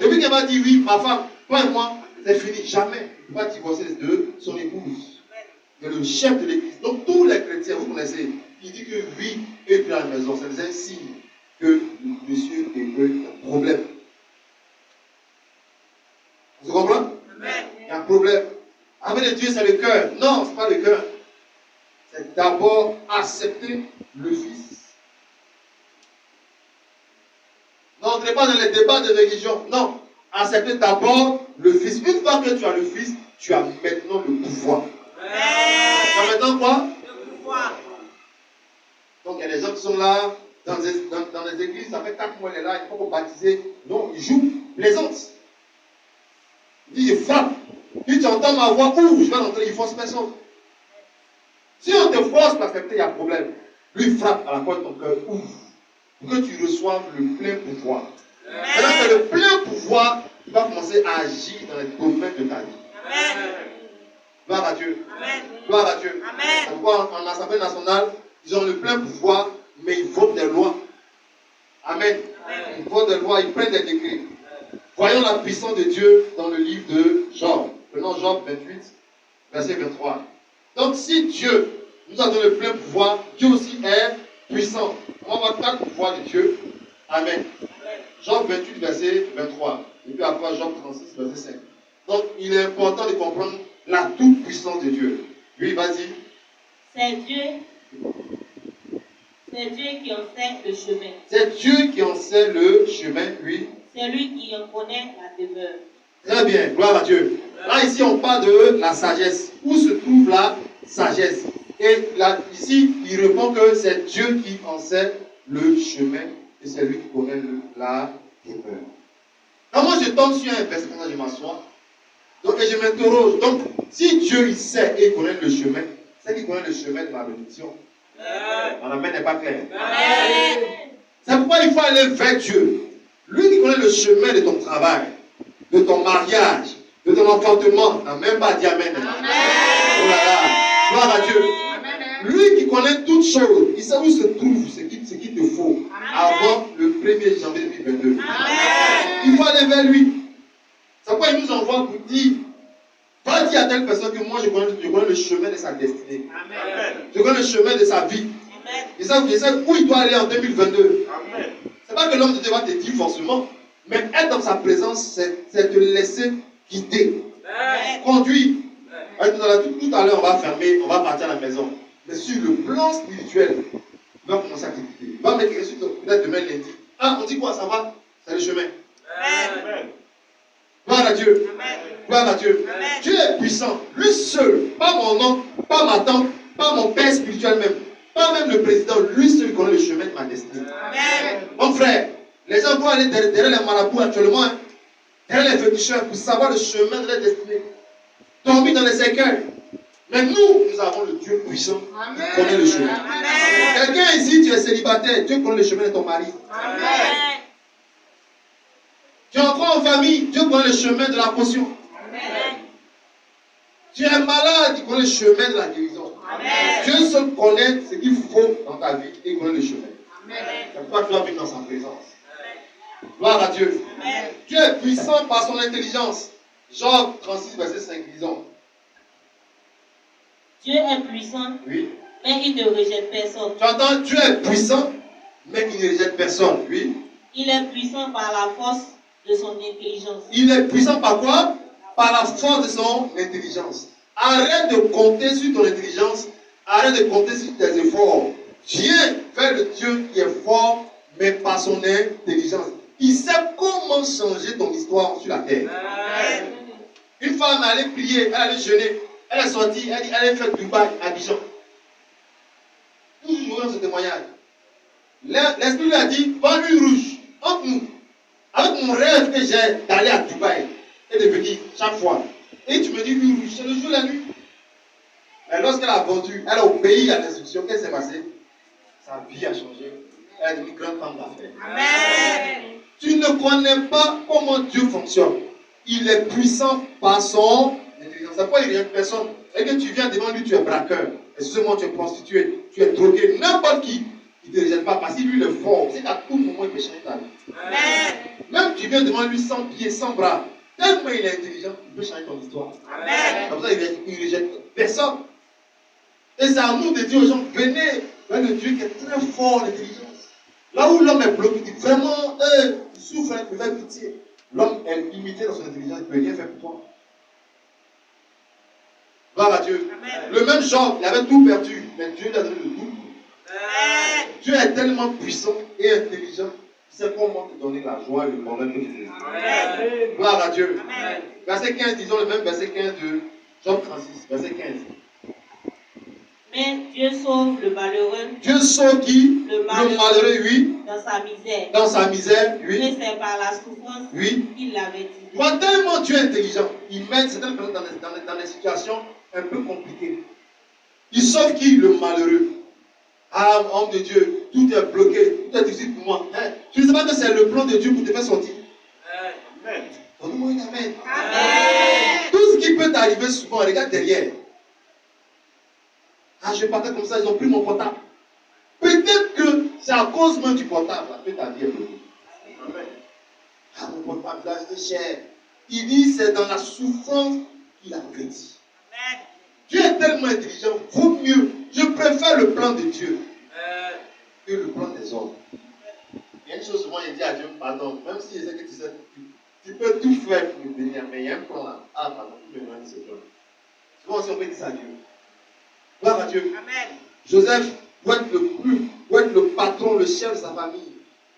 Depuis qu'elle m'a dit oui, ma femme, toi et moi, c'est fini. Jamais. Il ne va pas divorcer de son épouse. Il est le chef de l'église. Donc tous les chrétiens, vous connaissez, il dit que oui, et puis à la maison, c'est un signe que le monsieur est un problème. Vous comprenez? Il y a un problème. Avec le Dieu, c'est le cœur. Non, ce n'est pas le cœur. C'est d'abord accepter le Fils. N'entrez pas dans les débats de religion. Non. Acceptez d'abord le Fils. Une fois que tu as le Fils, tu as maintenant le pouvoir. Tu as maintenant quoi? Le pouvoir. Donc il y a des gens qui sont là, dans les églises, ça fait 4 mois, il est là, il faut qu'on baptiser. Non, ils jouent plaisante. Il dit, je frappe. Si tu entends ma voix, je vais rentrer, il force personne. Si on te force pour accepter, il y a un problème. Lui frappe à la porte de ton cœur, ouvre. Pour que tu reçoives le plein pouvoir. Maintenant, c'est le plein pouvoir qui va commencer à agir dans les domaines de ta vie. Amen. Gloire à Dieu. Amen. Gloire à Dieu. Amen. Pourquoi en Assemblée nationale, ils ont le plein pouvoir, mais ils votent des lois. Amen. Amen. Ils votent des lois, ils prennent des décrets. Voyons la puissance de Dieu dans le livre de Job. Prenons Job 28, verset 23. Donc, si Dieu nous a donné le plein pouvoir, Dieu aussi est puissant. On va voir 4 pouvoirs de Dieu. Amen. Job 28, verset 23. Et puis après, Job 36, verset 5. Donc, il est important de comprendre la toute-puissance de Dieu. Oui, vas-y. C'est C'est Dieu qui en sait le chemin. C'est Dieu qui en sait le chemin, oui. C'est lui qui en connaît la demeure. Très bien, gloire à Dieu. Là, ici, on parle de la sagesse. Où se trouve la sagesse? Et là, ici, il répond que c'est Dieu qui en sait le chemin et c'est lui qui connaît la demeure. Quand moi, je tombe sur un verset, quand je m'assois, donc, et je m'interroge. Donc, si Dieu, il sait et il connaît le chemin, c'est qu'il connaît le chemin de ma bénédiction. Mon amen n'est pas clair. C'est pourquoi il faut aller vers Dieu. Lui qui connaît le chemin de ton travail, de ton mariage, de ton enfantement, n'a même pas dit amen. Oh là là, gloire à Dieu. Lui qui connaît toutes choses, il sait où se trouve ce qu'il te faut avant le 1er janvier 2022. Il faut aller vers lui. C'est pourquoi il nous envoie pour dire, va dire à telle personne que moi je connais le chemin de sa destinée. Je connais le chemin de sa vie. Je sais où il doit aller en 2022. C'est pas que l'homme de Dieu va te dire forcément, mais être dans sa présence, c'est te laisser guider, conduire. Tout à l'heure, on va fermer, on va partir à la maison. Mais sur le plan spirituel, il va commencer à te guider. Il va m'écrire sur peut-être demain lundi. Ah, on dit quoi, ça va? C'est le chemin. Gloire à Dieu. Gloire à Dieu. Dieu est puissant. Lui seul, pas mon nom, pas ma tante, pas mon père spirituel même, pas même le président. Lui seul connaît le chemin de ma destinée. Mon frère, les gens vont aller derrière les marabouts actuellement, hein, derrière les féticheurs pour savoir le chemin de leur destinée. Dormir dans les écueils. Mais nous avons le Dieu puissant qui connaît le chemin. Quelqu'un ici, tu es célibataire, Dieu connaît le chemin de ton mari. Tu entres en famille, Dieu connaît le chemin de la potion. Tu es malade, il connaît le chemin de la guérison. Dieu seul connaît ce qu'il faut dans ta vie et il connaît le chemin. C'est pourquoi tu dois vivre dans sa présence. Gloire à Dieu. Dieu est puissant par son intelligence. Job 36, verset 5, disons. Dieu est puissant, Oui. mais il ne rejette personne. Tu entends, Dieu est puissant, mais il ne rejette personne. Oui. Il est puissant par la force de son intelligence. Il est puissant par quoi? Par la force de son intelligence. Arrête de compter sur ton intelligence. Arrête de compter sur tes efforts. Viens vers le Dieu qui est fort, mais par son intelligence. Il sait comment changer ton histoire sur la terre. Une femme est allée prier, elle allait jeûner. Elle est sortie, elle dit, elle est faite Dubaï, à Dijon. Toujours dans ce témoignage. L'esprit lui a dit, vends une rouge, entre nous. Avec mon rêve que j'ai d'aller à Dubaï et de venir chaque fois. Et tu me dis une rouge, c'est le jour et la nuit. Mais lorsqu'elle a vendu, elle a obéi à l'instruction, qu'est-ce qui s'est passé? Sa vie a changé. Elle est une grande femme d'affaires. Amen. Tu ne connais pas comment Dieu fonctionne. Il est puissant par son intelligence. C'est pourquoi il n'y a personne. Et que tu viens devant lui, tu es braqueur. Excusez-moi, tu es prostitué, tu es drogué. N'importe qui, il ne te rejette pas parce que lui, il est fort. C'est qu'à tout moment, il peut changer ta vie. Amen. Même tu viens devant lui sans pieds, sans bras. Tellement il est intelligent, il peut changer ton histoire. Amen. Comme ça, il ne rejette personne. Et c'est à nous de dire aux gens, venez vers le Dieu qui est très fort en intelligence. Là où l'homme est bloqué, il dit vraiment, il souffre, il peut faire pitié. L'homme est limité dans son intelligence, il ne peut rien faire pour toi. Gloire à Dieu. Amen. Le même Job, il avait tout perdu, mais Dieu lui a donné le double. Amen. Dieu est tellement puissant et intelligent, il sait comment te donner la joie et le bonheur que tu veux. Amen. Gloire à Dieu. Amen. Verset 15, disons le même verset 15 de Job 36, verset 15. Mais Dieu sauve le malheureux Dieu sauve qui? Le Le malheureux. malheureux, oui. dans sa misère. Dans sa misère, oui. Et c'est par la souffrance Oui. qu'il l'avait dit. Quand tellement Dieu est intelligent, il met certaines personnes dans des situations un peu compliquées. Il sauve qui? Le malheureux. Ah, homme de Dieu, tout est bloqué, tout est difficile pour moi. Hein? Tu ne sais pas que c'est le plan de Dieu pour te faire sortir. Amen. Donne-moi une amen. Amen. Tout ce qui peut t'arriver souvent, regarde derrière. Ah, je partais comme ça, ils ont pris mon portable. Peut-être que c'est à cause même du portable que ta vie est bloquée. Amen. Ah, mon portable, là, c'est cher. Il dit, c'est dans la souffrance qu'il a prédit. Amen. Dieu est tellement intelligent, vaut mieux. Je préfère le plan de Dieu que le plan des hommes. Il y a une chose, souvent, il dit à Dieu, pardon, même si je sais que tu sais, tu peux tout faire pour me bénir, mais il y a un plan là. Ah, pardon, tu me donnes ce plan. Souvent, si on peut dire ça à Dieu. Gloire à Dieu. Amen. Joseph, pour être le chef de sa famille,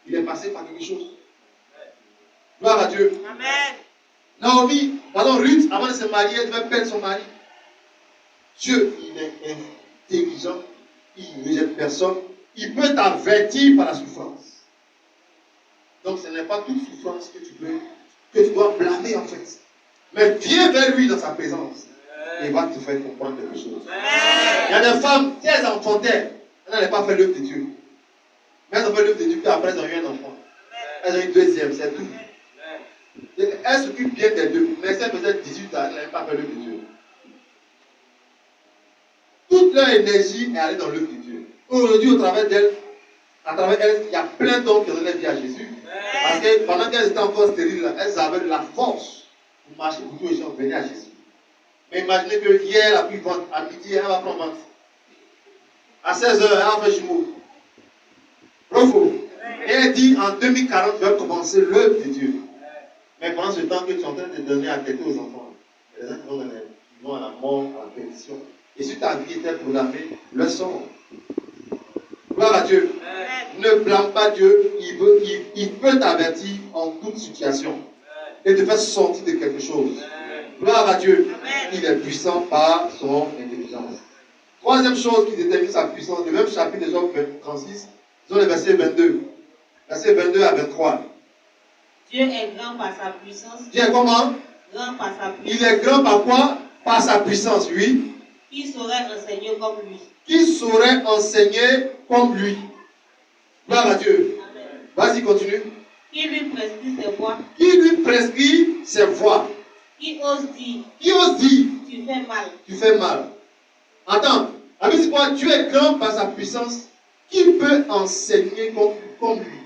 il est passé par quelque chose. Gloire à Dieu. Amen. Ruth, avant de se marier, elle devait perdre son mari. Dieu, il est intelligent, il ne rejette personne, il peut t'avertir par la souffrance. Donc ce n'est pas toute souffrance que tu dois blâmer en fait. Mais viens vers lui dans sa présence. Et il va te faire comprendre quelque chose. Il y a des femmes, si elles enfantaient, elles n'allaient pas faire l'œuvre de Dieu. Mais elles ont fait l'œuvre de Dieu, puis après elles ont eu un enfant. Elles ont eu une deuxième, c'est tout. Elles s'occupent bien des deux. Mais si elles faisaient 18 ans, elles n'avaient pas fait l'œuvre de Dieu. Toute leur énergie est allée dans l'œuvre de Dieu. Aujourd'hui, à travers elles, il y a plein d'hommes qui ont donné la vie à Jésus. Parce que pendant qu'elles étaient encore stériles, elles avaient de la force pour marcher, pour tous les gens venir à Jésus. Mais imaginez que hier, elle a pris vente. À midi, elle va prendre vente. À 16h, elle va faire jumeau. Bravo. Et elle dit, en 2040, je vais commencer l'œuvre de Dieu. Mais pendant ce temps que tu es en train de donner à têter aux enfants, les gens vont à la mort, à la perdition. Et si ta vie était programmée, le sont. Gloire à Dieu. Ne blâme pas Dieu. Il peut t'avertir en toute situation. Et te faire sortir de quelque chose. Gloire à Dieu. Il est puissant par son intelligence. Troisième chose qui détermine sa puissance, le même chapitre de Job 36, c'est le verset 22. Verset 22 à 23. Dieu est grand par sa puissance. Dieu est comment? Grand par sa puissance. Il est grand par quoi? Par sa puissance, oui. Qui saurait enseigner comme lui? Qui saurait enseigner comme lui? Gloire à Dieu. Amen. Vas-y, continue. Qui lui prescrit ses voies? Qui lui prescrit ses voies? Qui ose dire? Qui ose dire? Tu fais mal. Tu fais mal. Attends, avec quoi Dieu est grand par sa puissance. Qui peut enseigner comme lui?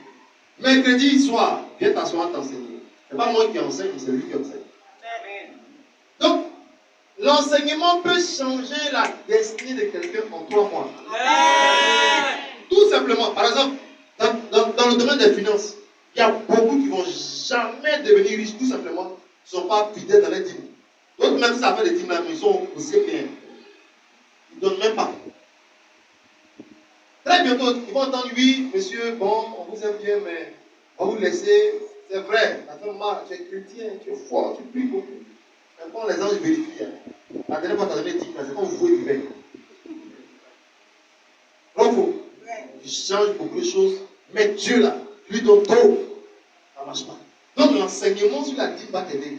Mercredi soir, viens t'asseoir t'enseigner. Ce n'est pas moi qui enseigne, c'est lui qui enseigne. Donc, l'enseignement peut changer la destinée de quelqu'un en 3 mois. Tout simplement. Par exemple, dans le domaine des finances, il y a beaucoup qui ne vont jamais devenir riches, tout simplement. Ils ne sont pas fidèles dans les dîmes. D'autres, même si ça fait des dîmes, ils sont aussi bien. Ils ne donnent même pas. Très bientôt, ils vont entendre, oui, monsieur, bon, on vous aime bien, mais on va vous laisser. C'est vrai, ça fait mal, tu es chrétien, tu es fort, tu pries beaucoup. Mais quand les anges vérifient, la dernière fois que tu as donné 10 c'est quand vous voyez du vin. Bravo. Tu changes beaucoup de choses, mais Dieu là, lui donne trop. Ça ne marche pas. Donc l'enseignement sur la dîme va t'aider.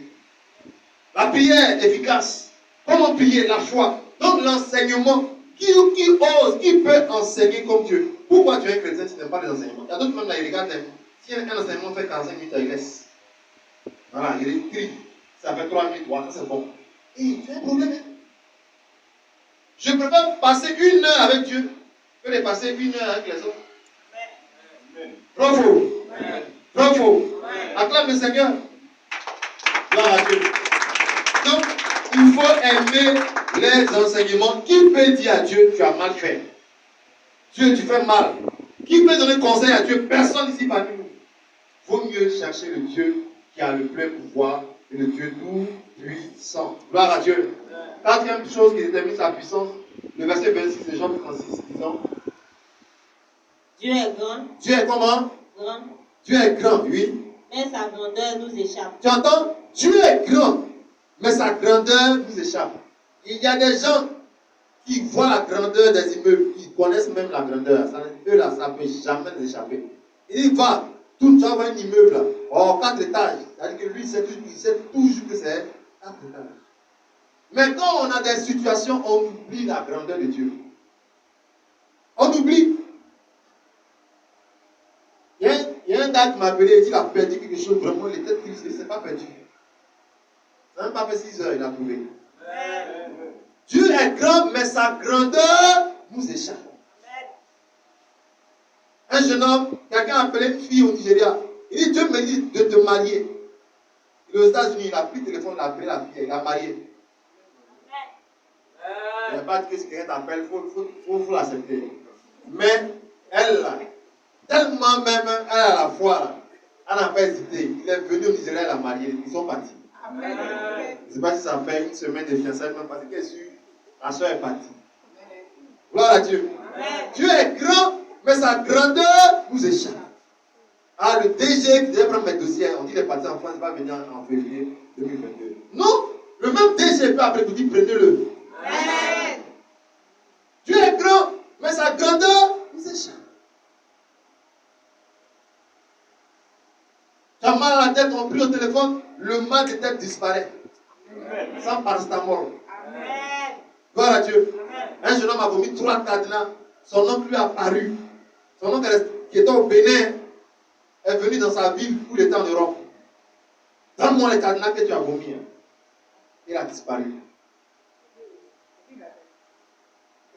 La prière est efficace. Comment prier? La foi. Donc l'enseignement, qui ose, qui peut enseigner comme Dieu? Pourquoi tu es un chrétien si tu n'aimes pas les enseignements? Il y a d'autres même là, ils regardent. Si un enseignement fait 45 minutes, il laisse. Voilà, il écrit. Ça fait 3 minutes, voilà, c'est bon. Et tu as un problème. Je préfère passer 1 heure avec Dieu que de passer 1 heure avec les autres. Bravo. Bravo. Acclame le Seigneur. Gloire à Dieu. Donc, il faut aimer les enseignements. Qui peut dire à Dieu, tu as mal fait? Dieu, tu fais mal. Qui peut donner conseil à Dieu? Personne ici parmi nous. Il vaut mieux chercher le Dieu qui a le plein pouvoir et le Dieu tout puissant. Gloire à Dieu. 4e chose qui détermine sa puissance, le verset 26 de Jean 36, disons. Dieu est grand. Dieu est comment? Grand. Dieu est grand, oui. Mais sa grandeur nous échappe. Tu entends? Dieu est grand, mais sa grandeur nous échappe. Il y a des gens qui voient la grandeur des immeubles, qui connaissent même la grandeur. Eux là, ça ne peut jamais les échapper. Il va, tout le temps voir un immeuble là, 4 étages. C'est-à-dire que lui, il sait toujours que c'est 4 étages. Mais quand on a des situations, on oublie la grandeur de Dieu. On oublie. Il y a un gars qui m'a appelé, il dit qu'il a perdu quelque chose, vraiment, il était triste, il ne s'est pas perdu. Ça n'a même pas fait 6 heures, il a trouvé. Dieu est grand, mais sa grandeur nous échappe. Un jeune homme, quelqu'un a appelé une fille au Nigeria. Il dit, Dieu me dit de te marier. Il est aux États-Unis, il a pris le téléphone, il a appelé la fille, il a marié. Il n'y a pas de que si quelqu'un t'appelle, il faut l'accepter. Mais elle, là, tellement même, elle a la foi, là, elle n'a pas hésité. Il est venu au Nigeria, elle a marié, ils sont partis. Amen. Je ne sais pas si ça fait 1 semaine de fiançailles, même parce qu'elle est sûre, la soeur est partie. Gloire à Dieu. Amen. Dieu est grand, mais sa grandeur nous échappe. Ah, le DG qui devait prendre mes dossiers, on dit qu'il est parti en France, il va venir en février 2022. Non, le même DG peut après vous dire prenez-le. Amen. Dieu est grand, mais sa grandeur nous échappe. Tu as mal à la tête, on prie au téléphone, le mal de tête disparaît. Amen. Sans paracétamol. Amen. Gloire à Dieu. Amen. Un jeune homme a vomi 3 cadenas. Son oncle lui a apparu. Son oncle qui était au Bénin est venu dans sa ville où il était en Europe. Donne-moi les cadenas que tu as vomi. Il a disparu.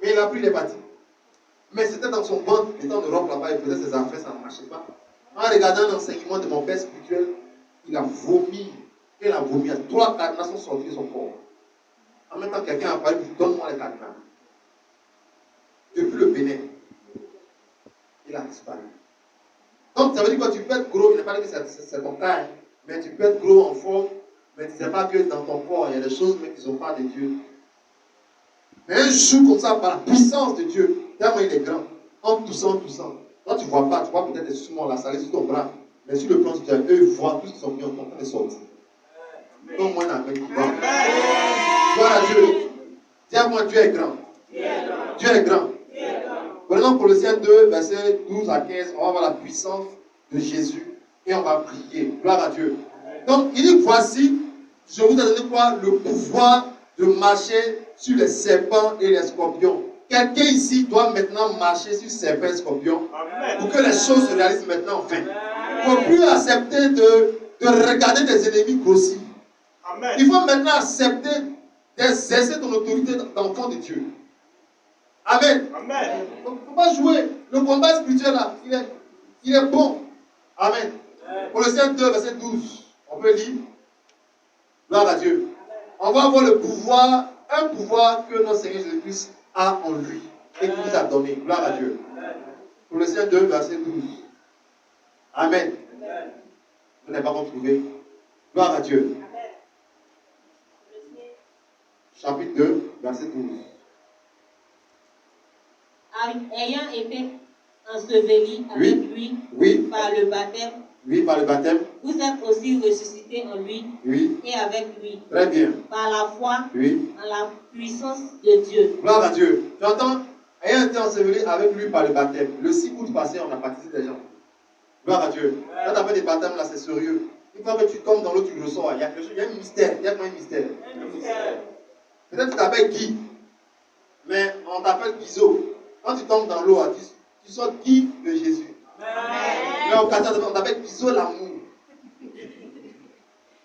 Mais il a pris les bâtis. Mais c'était dans son ventre. Il était en Europe là-bas, il faisait ses affaires, ça ne marchait pas. En regardant l'enseignement de mon père spirituel, il a vomi. Il a vomi. 3 cadenas sont sortis de son corps. En même temps, quelqu'un a apparu et dit donne-moi les cadenas. Depuis le Bénin, il a disparu. Donc, ça veut dire que tu peux être gros, je ne pas dire que c'est ton cas, hein, mais tu peux être gros en forme, mais tu ne sais pas que dans ton corps, il y a des choses mais qui ne sont pas de Dieu. Mais un jour comme ça, par la puissance de Dieu, tellement il est grand, en toussant. Toi, tu ne vois pas, tu vois peut-être des summons là, ça reste sur ton bras, mais sur le plan du Dieu, eux, ils voient tout ce qui sont mis en train de sortir. Donc, moi, je n'ai pas. Gloire à Dieu. Dis à moi, Dieu est grand. Dieu est grand. Prenons Colossiens 2, versets 12 à 15. On va voir la puissance de Jésus et on va prier. Gloire à Dieu. Donc, il dit voici, je vous ai donné quoi? Le pouvoir de marcher sur les serpents et les scorpions. Quelqu'un ici doit maintenant marcher sur serpents et scorpions pour que les choses se réalisent maintenant enfin. Il ne faut plus accepter de regarder tes ennemis grossir. Il faut maintenant accepter d'exercer ton autorité d'enfant de Dieu. Amen. Amen. Il ne faut pas jouer. Le combat spirituel là, il est bon. Amen. Colossiens 2, verset 12. On peut lire. Gloire à Dieu. On va avoir le pouvoir, un pouvoir que notre Seigneur Jésus-Christ a en lui et qu'il nous a donné. Gloire à Dieu. Colossiens 2, verset 12. Amen. Vous n'avez pas retrouvé. Gloire à Dieu. Chapitre 2, verset 12. Ayant été enseveli avec lui par le baptême, par le baptême, vous êtes aussi ressuscités en lui et avec lui. Très bien. Par la foi en la puissance de Dieu. Gloire à Dieu. Tu entends? Ayant été enseveli avec lui par le baptême. Le 6 août passé, on a baptisé des gens. Gloire à Dieu. Quand tu as fait des baptêmes là, c'est sérieux. Une fois que tu tombes dans l'eau, tu le ressors. Il y a quelque chose, il y a un mystère. Il y a un mystère. Peut-être que tu t'appelles Guy, mais on t'appelle Guizot. Quand tu tombes dans l'eau, tu sors Guy de Jésus. Mais on t'appelle Guizot l'amour.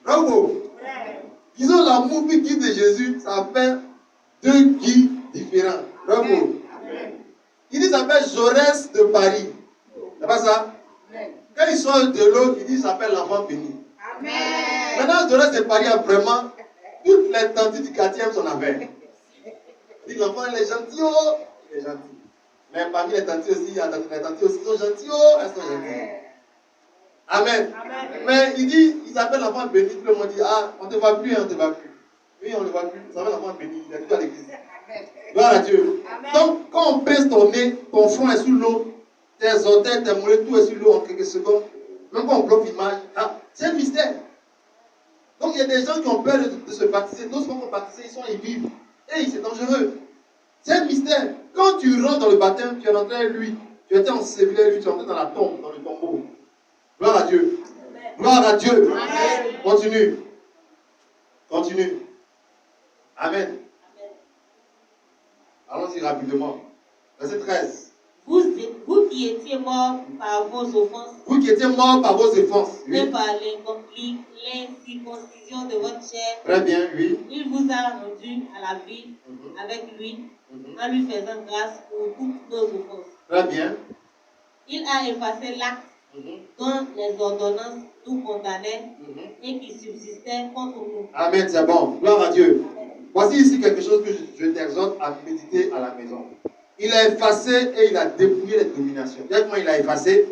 Bravo. Guizot l'amour puis Guy de Jésus, ça fait 2 Guy différents. Bravo. Il dit ça s'appelle Jaurès de Paris. C'est pas ça? Quand il sort de l'eau, il dit ça s'appelle l'enfant béni. Maintenant, Jaurès de Paris a vraiment toutes les tantes du 4e sont affaire. Il dit l'enfant il est gentil, oh, il est gentil. Mais parmi les tantes aussi, les tantes aussi sont gentilles, oh, elles sont gentilles. Amen. Mais il dit, il s'appelle l'enfant béni, tout le monde dit, ah, on ne te voit plus, on ne te voit plus. Oui, on ne le voit plus, il s'appelle l'enfant béni, il est tout à l'église. Gloire à Dieu. Donc, quand on pèse ton nez, ton front est sous l'eau, tes orteils, tes mollets, tout est sous l'eau en quelques secondes. Même quand on bloque l'image, ah, c'est un mystère. Donc il y a des gens qui ont peur de se baptiser. D'autres qui vont baptiser, ils sont imbies. Et c'est dangereux. C'est un mystère. Quand tu rentres dans le baptême, tu es rentré avec lui. Tu étais enseveli avec lui, tu es rentré dans la tombe, dans le tombeau. Gloire à Dieu. Gloire à Dieu. Amen. Continue. Continue. Amen. Allons-y rapidement. Verset 13. Vous qui étiez morts par vos offenses, vous qui étiez morts par vos offenses, et par l'incirconcision de votre chair, très bien, oui. Il vous a rendu à la vie avec lui, en lui faisant grâce pour toutes nos offenses. Très bien. Il a effacé l'acte dont les ordonnances nous condamnaient et qui subsistait contre nous. Amen, c'est bon. Gloire à Dieu. Amen. Voici ici quelque chose que je t'exhorte à méditer à la maison. Il a effacé et il a dépouillé les dominations. Dites-moi, il a effacé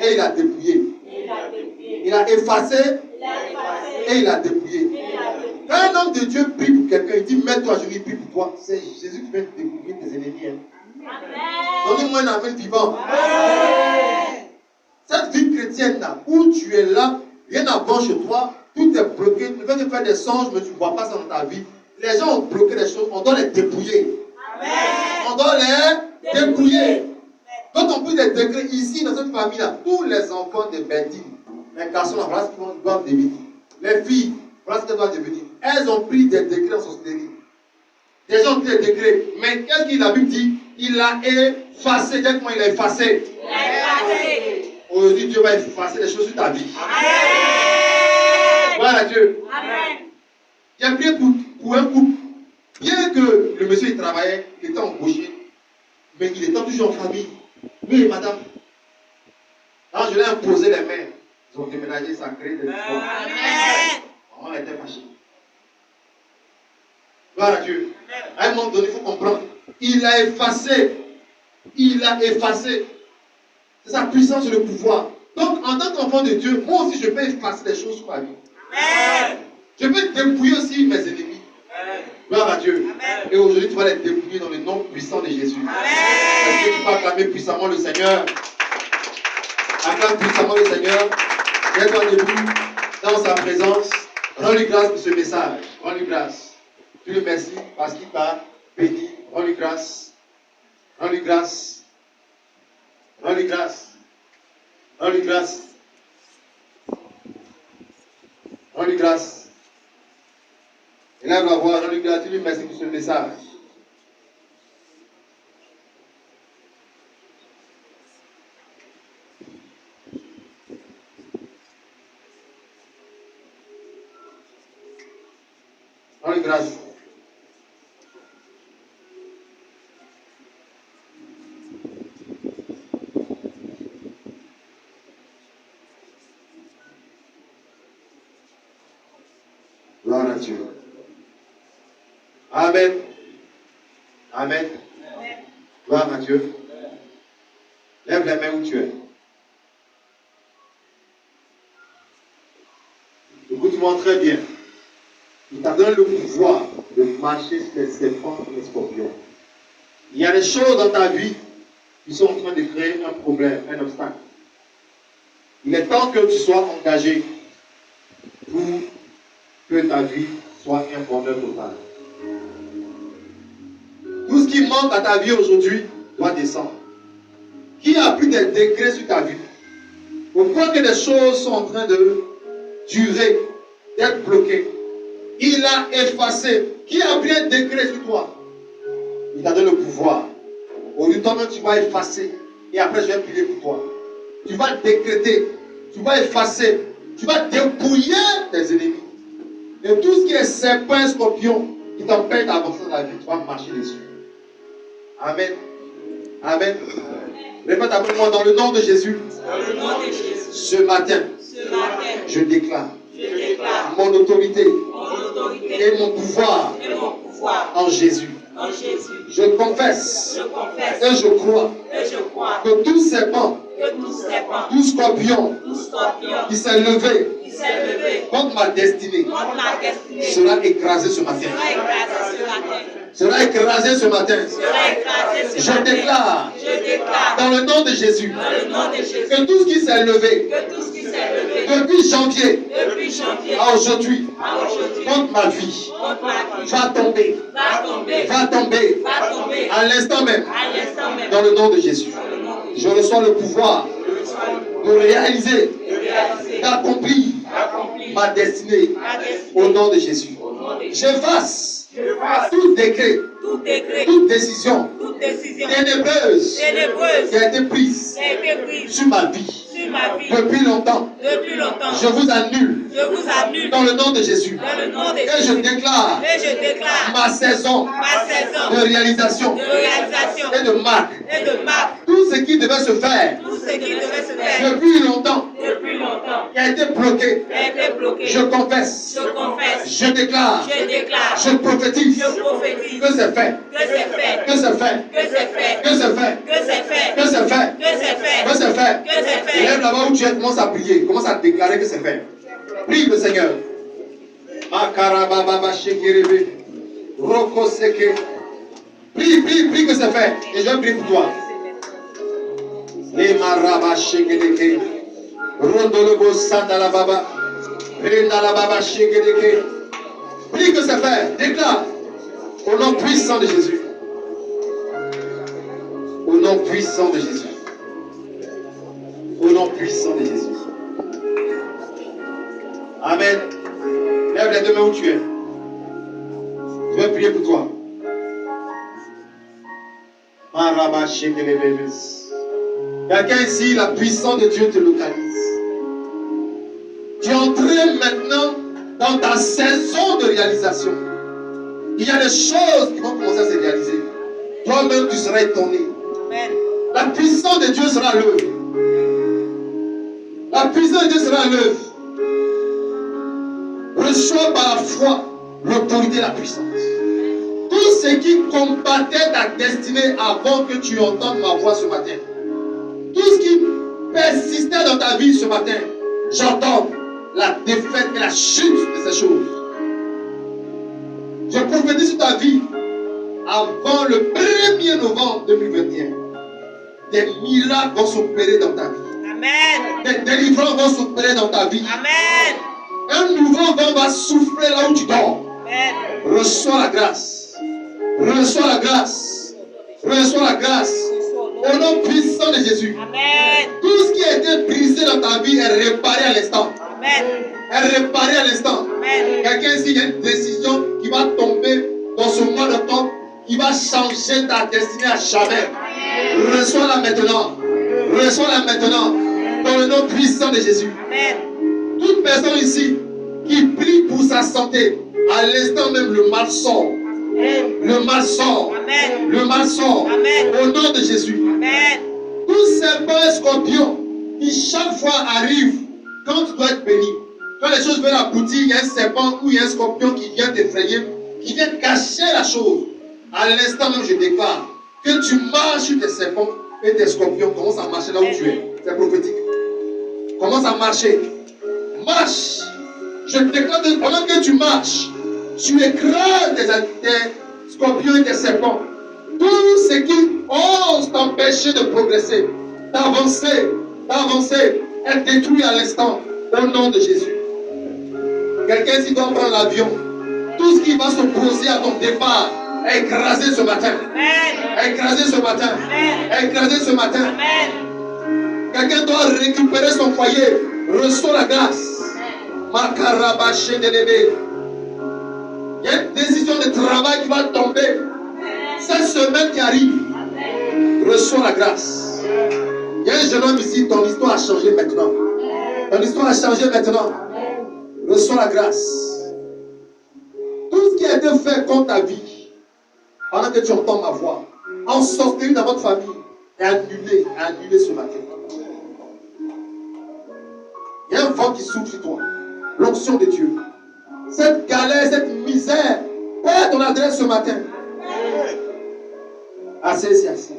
et il a dépouillé. Il a effacé et il a dépouillé. Quand un homme de Dieu prie pour quelqu'un, il dit mets-toi à genoux, il prie pour toi. C'est Jésus qui vient dépouiller tes ennemis. Donnez-moi un amen vivant. tienne là, où tu es là, rien n'avance chez toi, tout est bloqué, tu veux te faire des songes, mais tu ne vois pas ça dans ta vie. Les gens ont bloqué les choses, on doit les dépouiller. Amen. On doit les dépouiller. Quand on prit des décrets ici, dans cette famille-là, tous les enfants de Betty, les garçons, là, voilà ce qu'ils doivent devenir. Les filles, voilà ce qu'elles doivent devenir. Elles ont pris des décrets en sorcellerie. Les gens ont pris des décrets. Mais qu'est-ce que la Bible dit? Il a effacé. Dites-moi, il a effacé. Il a effacé. Aujourd'hui, Dieu va effacer les choses sur ta vie. Amen. Gloire à Dieu. Amen. Il y a prié pour un couple. Bien que le monsieur il travaillait, il était embauché, mais il était toujours en famille. Oui, madame. Quand je l'ai imposé les mains, ils ont déménagé, ça a créé des histoires. Amen. On était fâchés. Gloire à Dieu. À un moment donné, il faut comprendre. Il a effacé. Il a effacé. C'est sa puissance et le pouvoir. Donc, en tant qu'enfant de Dieu, moi aussi, je peux effacer les choses sur ma vie. Amen. Je peux dépouiller aussi mes ennemis. Gloire à Dieu. Amen. Et aujourd'hui, tu vas les dépouiller dans le nom puissant de Jésus. Est-ce que tu vas acclamer puissamment le Seigneur? Acclame puissamment le Seigneur. Mets-toi debout dans sa présence. Rends-lui grâce pour ce message. Rends-lui grâce. Tu le remercies parce qu'il t'a béni. Rends-lui grâce. Rends-lui grâce. Rends-lui grâce. Rends-lui grâce. Rends-lui grâce. Élève la voix, rends-lui grâce. Tu lui remercies pour ce message. Rends-lui grâce. Gloire à Dieu. Amen. Amen. Gloire à Dieu. Lève les mains où tu es. Écoute-moi très bien. Il t'a donné le pouvoir de marcher sur les serpents et les scorpions. Il y a des choses dans ta vie qui sont en train de créer un problème, un obstacle. Il est temps que tu sois engagé pour que ta vie soit un bonheur total. Tout ce qui manque à ta vie aujourd'hui doit descendre. Qui a pris des décrets sur ta vie? Au point que des choses sont en train de durer, d'être bloquées. Il a effacé. Qui a pris un décret sur toi? Il t'a donné le pouvoir. Aujourd'hui, toi-même, tu vas effacer. Et après, je vais prier pour toi. Tu vas décréter. Tu vas effacer. Tu vas dépouiller tes ennemis. Et tout ce qui est serpent, scorpion, qui t'empêche d'avancer dans la vie, tu vas marcher dessus. Amen. Amen. Répète après moi dans le nom de Jésus. Dans le nom de Jésus. Ce matin, je déclare mon autorité et mon pouvoir en Jésus. Je confesse et je crois que tout serpent, tout scorpion qui s'est levé contre ma destinée sera écrasé ce matin. Sera écrasé ce matin. Je déclare dans le nom de Jésus que tout ce qui s'est levé depuis janvier à aujourd'hui contre ma vie va tomber à l'instant même dans le nom de Jésus. Je reçois le pouvoir de réaliser, d'accomplir ma destinée au nom de Jésus. J'efface tout décret, toute décision ténébreuse qui a été prise sur ma vie depuis longtemps. Je vous annule dans le nom de Jésus. Et je déclare ma saison de réalisation et de marque. Tout ce qui devait se faire depuis longtemps qui a été bloqué, je confesse, je déclare, je prophétise que c'est fait, que c'est fait, que c'est fait, que c'est fait, que c'est fait. Lève là-bas où tu es, commence à prier, commence à déclarer que c'est fait. Prie le Seigneur. Prie que c'est fait. Et je vais prier pour toi. Les marabas shekeleke. Rondolobo Sandalababa. Rendalababa Shekedeke. Prie que c'est fait. Déclare. Au nom puissant de Jésus. Au nom puissant de Jésus. Au nom puissant de Jésus. Amen. Lève les deux mains où tu es. Je vais prier pour toi. Quelqu'un ici, la puissance de Dieu te localise. Tu es entré maintenant dans ta saison de réalisation. Il y a des choses qui vont commencer à se réaliser. Toi-même, tu seras étonné. Amen. La puissance de Dieu sera à l'œuvre. La puissance de Dieu sera à l'œuvre. Reçois par la foi l'autorité et la puissance. Tout ce qui combattait ta destinée avant que tu entendes ma voix ce matin, tout ce qui persistait dans ta vie ce matin, j'entends la défaite et la chute de ces choses. Je prophétise sur ta vie avant le 1er novembre 2021. Des miracles vont s'opérer dans ta vie. Amen. Des délivrances vont s'opérer dans ta vie. Amen. Un nouveau vent va souffler là où tu dors. Amen. Reçois la grâce. Reçois la grâce. Reçois la grâce. Au nom puissant de Jésus. Amen. Tout ce qui a été brisé dans ta vie est réparé à l'instant. Amen. Est réparé à l'instant. Amen. Quelqu'un ici, il y a une décision qui va tomber dans ce mois d'octobre qui va changer ta destinée à jamais. Reçois-la maintenant. Reçois-la maintenant. Dans le nom puissant de Jésus. Amen. Toute personne ici qui prie pour sa santé, à l'instant même le mal sort. Amen. Le mal sort. Amen. Le mal sort. Amen. Au nom de Jésus. Amen. Tous ces bons scorpions qui chaque fois arrivent quand tu dois être béni. Quand les choses veulent aboutir, il y a un serpent ou il y a un scorpion qui vient t'effrayer, qui vient cacher la chose. À l'instant même, je déclare que tu marches sur tes serpents et tes scorpions. Commence à marcher là où tu es. C'est prophétique. Commence à marcher. Marche. Je déclare que pendant que tu marches, tu écrases tes scorpions et tes serpents. Tout ce qui ose t'empêcher de progresser, d'avancer, est détruit à l'instant. Au nom de Jésus. Quelqu'un ici doit prendre l'avion. Tout ce qui va s'opposer à ton départ est écrasé ce matin. Amen. Est écrasé ce matin. Amen. Est écrasé ce matin. Amen. Quelqu'un doit récupérer son foyer. Reçois la grâce. Makarabaché de bébé. Il y a une décision de travail qui va tomber. Cette semaine qui arrive. Reçois la grâce. Il y a un jeune homme ici, ton histoire a changé maintenant. Ton histoire a changé maintenant. Reçois la grâce. Tout ce qui a été fait contre ta vie, pendant que tu entends ma voix, en sortir dans votre famille, est annulé ce matin. Il y a un vent qui souffle sur toi. L'onction de Dieu. Cette galère, cette misère, perds ton adresse ce matin. Assez, c'est assez.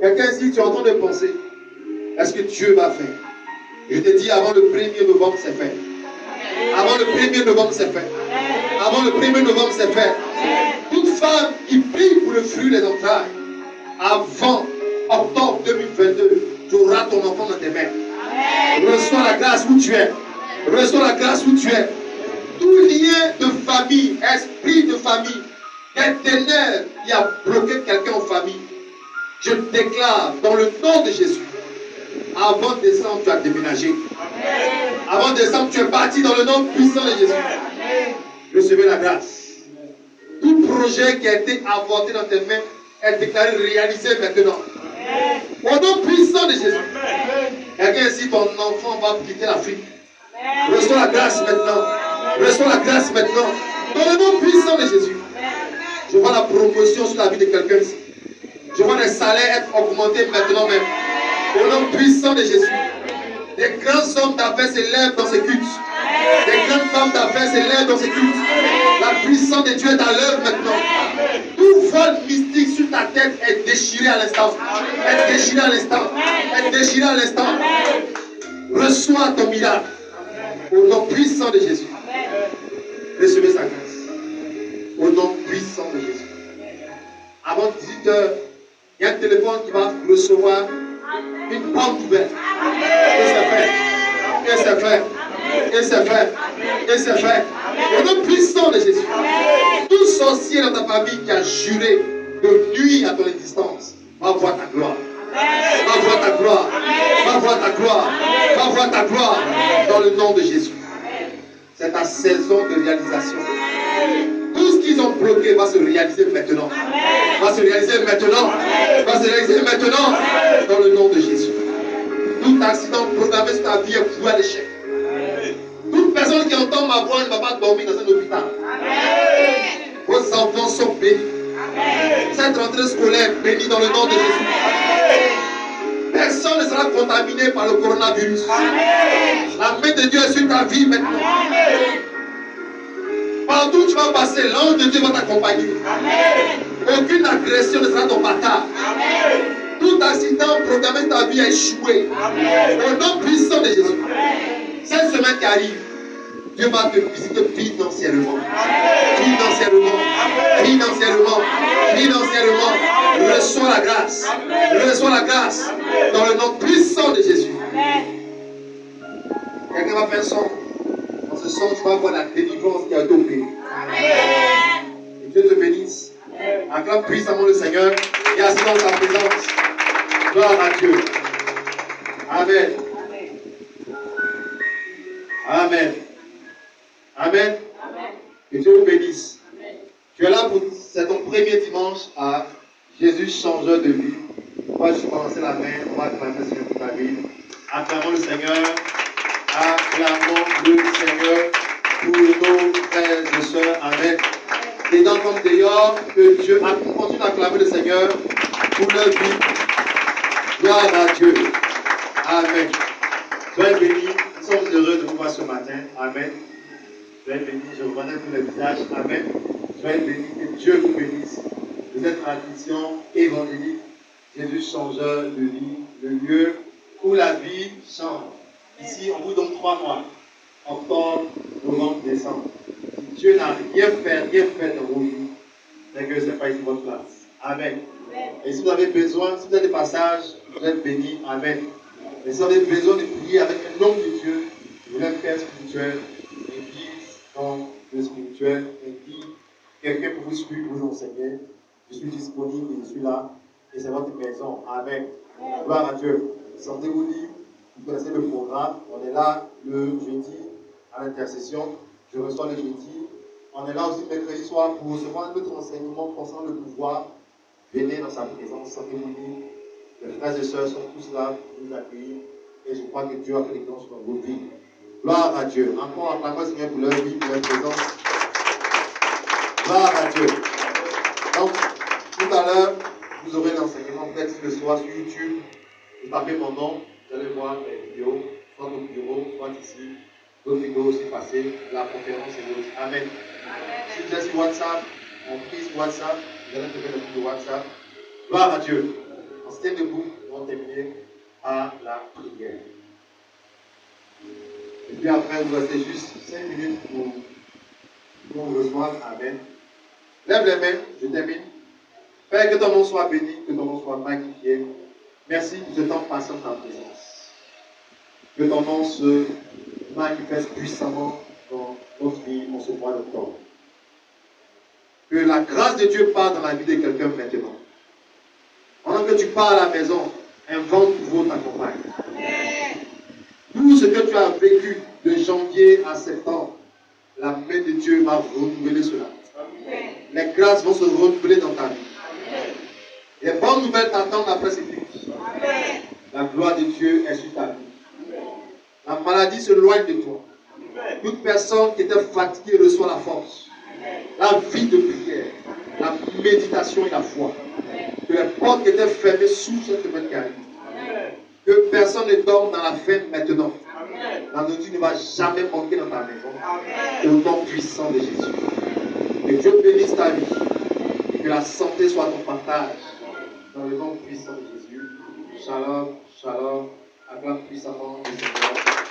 Quelqu'un ici, tu es en train de penser, est-ce que Dieu va faire? Je te dis, avant le 1er novembre, c'est fait. Avant le 1er novembre, c'est fait. Avant le 1er novembre, c'est fait. Toute femme qui prie pour le fruit des entrailles, avant octobre 2022, tu auras ton enfant dans tes mains. Reçois la grâce où tu es. Reçois la grâce où tu es. Tout lien de famille, esprit de famille, des ténèbres qui a bloqué quelqu'un en famille, je déclare dans le nom de Jésus, avant décembre, tu as déménagé. Avant décembre, tu es parti dans le nom puissant de Jésus. Recevez la grâce. Tout projet qui a été avorté dans tes mains est déclaré réalisé maintenant. Au nom puissant de Jésus. Quelqu'un ici, ton enfant va quitter l'Afrique. Reçois la grâce maintenant. Reçois la grâce maintenant. Dans le nom puissant de Jésus. Je vois la promotion sur la vie de quelqu'un ici. Je vois les salaires être augmentés maintenant même. Au nom puissant de Jésus. Des grands hommes d'affaires s'élèvent dans ces cultes. Des grandes femmes d'affaires s'élèvent dans ces cultes. La puissance de Dieu est à l'œuvre maintenant. Tout voile mystique sur ta tête est déchiré à l'instant. Est déchiré à l'instant. Est déchiré à l'instant. Reçois ton miracle. Au nom puissant de Jésus. Recevez sa grâce. Au nom puissant de Jésus. Avant 18 heures, il y a un téléphone qui va recevoir une porte ouverte. Que ça fait? Et c'est fait. Et c'est fait. Et c'est fait. Au nom puissant de Jésus. Tout sorcier dans ta famille qui a juré de nuire à ton existence, va voir ta gloire. Va voir ta gloire. Va voir ta gloire. Va voir ta gloire. Dans le nom de Jésus. C'est ta saison de réalisation. Tout ce qu'ils ont bloqué va se réaliser maintenant. Va se réaliser maintenant. Va se réaliser maintenant. Dans le nom de Jésus. Tout accident programmé sur ta vie est voué à l'échec. Toute personne qui entend ma voix ne va pas dormir dans un hôpital. Vos enfants sont bénis. Cette rentrée scolaire est bénie dans le nom de Jésus. Personne ne sera contaminé par le coronavirus. La main de Dieu est sur ta vie maintenant. Partout où tu vas passer, l'ange de Dieu va t'accompagner. Aucune agression ne sera ton bâtard. Tout accident programmé sur ta vie a échoué. Au nom puissant de Jésus. Cette semaine qui arrive, Dieu va te visiter financièrement. Financièrement. Financièrement. Financièrement. Reçois la grâce. Reçois la grâce. Dans le nom puissant de Jésus. Quelqu'un va faire son. Dans ce son, tu vas voir la délivrance qui a été opérée. Et Dieu te bénisse. Acclame puissamment le Seigneur et assis dans sa présence. Gloire à Dieu. Amen. Amen. Amen. Que Dieu vous bénisse. Tu es là pour. C'est ton premier dimanche à Jésus changeur de vie. Moi, je suis commencé la main. On va acclamer le Seigneur pour ta vie. Acclamons le Seigneur. Acclamons le Seigneur pour nos frères et sœurs. Amen. Dedans comme dehors, que Dieu continue d'acclamer le Seigneur pour leur vie. Gloire à Dieu. Amen. Soyez bénis. Nous sommes heureux de vous voir ce matin. Amen. Soyez bénis. Je vous reconnais pour le visage. Amen. Soyez bénis. Que Dieu vous bénisse. Vous êtes dans la mission évangélique. Jésus changeur de vie. Le lieu où la vie change. Ici, on vous donne 3 mois. Octobre, novembre, décembre. Si Dieu n'a rien fait dans vos vies, c'est que ce n'est pas ici votre place. Amen. Et si vous avez besoin, si vous avez des passages, vous êtes bénis. Amen. Et si vous avez besoin de prier avec un homme de Dieu, vous êtes père spirituel, un guide dans le spirituel, un guide, quelqu'un pour vous suivre, vous enseigner, je suis disponible et je suis là. Et c'est votre maison. Amen. Gloire à Dieu. Sentez-vous libre. Vous connaissez le programme. On est là le jeudi à l'intercession. Je reçois le jeudi. On est là aussi mercredi soir pour recevoir notre enseignement concernant le pouvoir. Venez dans sa présence. Sentez-vous libre. Les frères et sœurs sont tous là pour vous accueillir. Et je crois que Dieu a fait les grands dans vos vies. Gloire à Dieu. Encore acclamons le Seigneur pour leur vie, pour leur présence. Gloire à Dieu. Donc, tout à l'heure, vous aurez l'enseignement peut-être le soir sur YouTube. Vous tapez mon nom, vous allez voir les vidéos, soit au bureau, soit ici. D'autres vidéos aussi passées, la conférence et d'autres. Amen. Si vous êtes sur WhatsApp, on prie sur WhatsApp, vous allez trouver le groupe de WhatsApp. Gloire à Dieu. On se tient debout, on va terminer par la prière. Et puis après, vous restez juste 5 minutes pour vous rejoindre. Amen. Lève les mains, je termine. Père, que ton nom soit béni, que ton nom soit magnifié. Merci pour ce temps passé en ta présence. Que ton nom se manifeste puissamment dans notre vie en ce mois d'octobre. Que la grâce de Dieu parte dans la vie de quelqu'un maintenant. Pendant que tu pars à la maison, un vent nouveau t'accompagne. Tout ce que tu as vécu de janvier à septembre, la main de Dieu va renouveler cela. Les grâces vont se renouveler dans ta vie. Les bonnes nouvelles t'attendent après ces culte. La gloire de Dieu est sur ta vie. La maladie se loigne de toi. Toute personne qui était fatiguée reçoit la force. La vie de prière, la méditation et la foi. Que les portes qui étaient fermées s'ouvrent cette semaine qui arrive. Que personne ne dorme dans la faim maintenant. La nourriture ne va jamais manquer dans ta maison. Au nom puissant de Jésus. Que Dieu bénisse ta vie. Et que la santé soit ton partage. Dans le nom puissant de Jésus. Shalom, shalom. Acclame puissamment le Seigneur.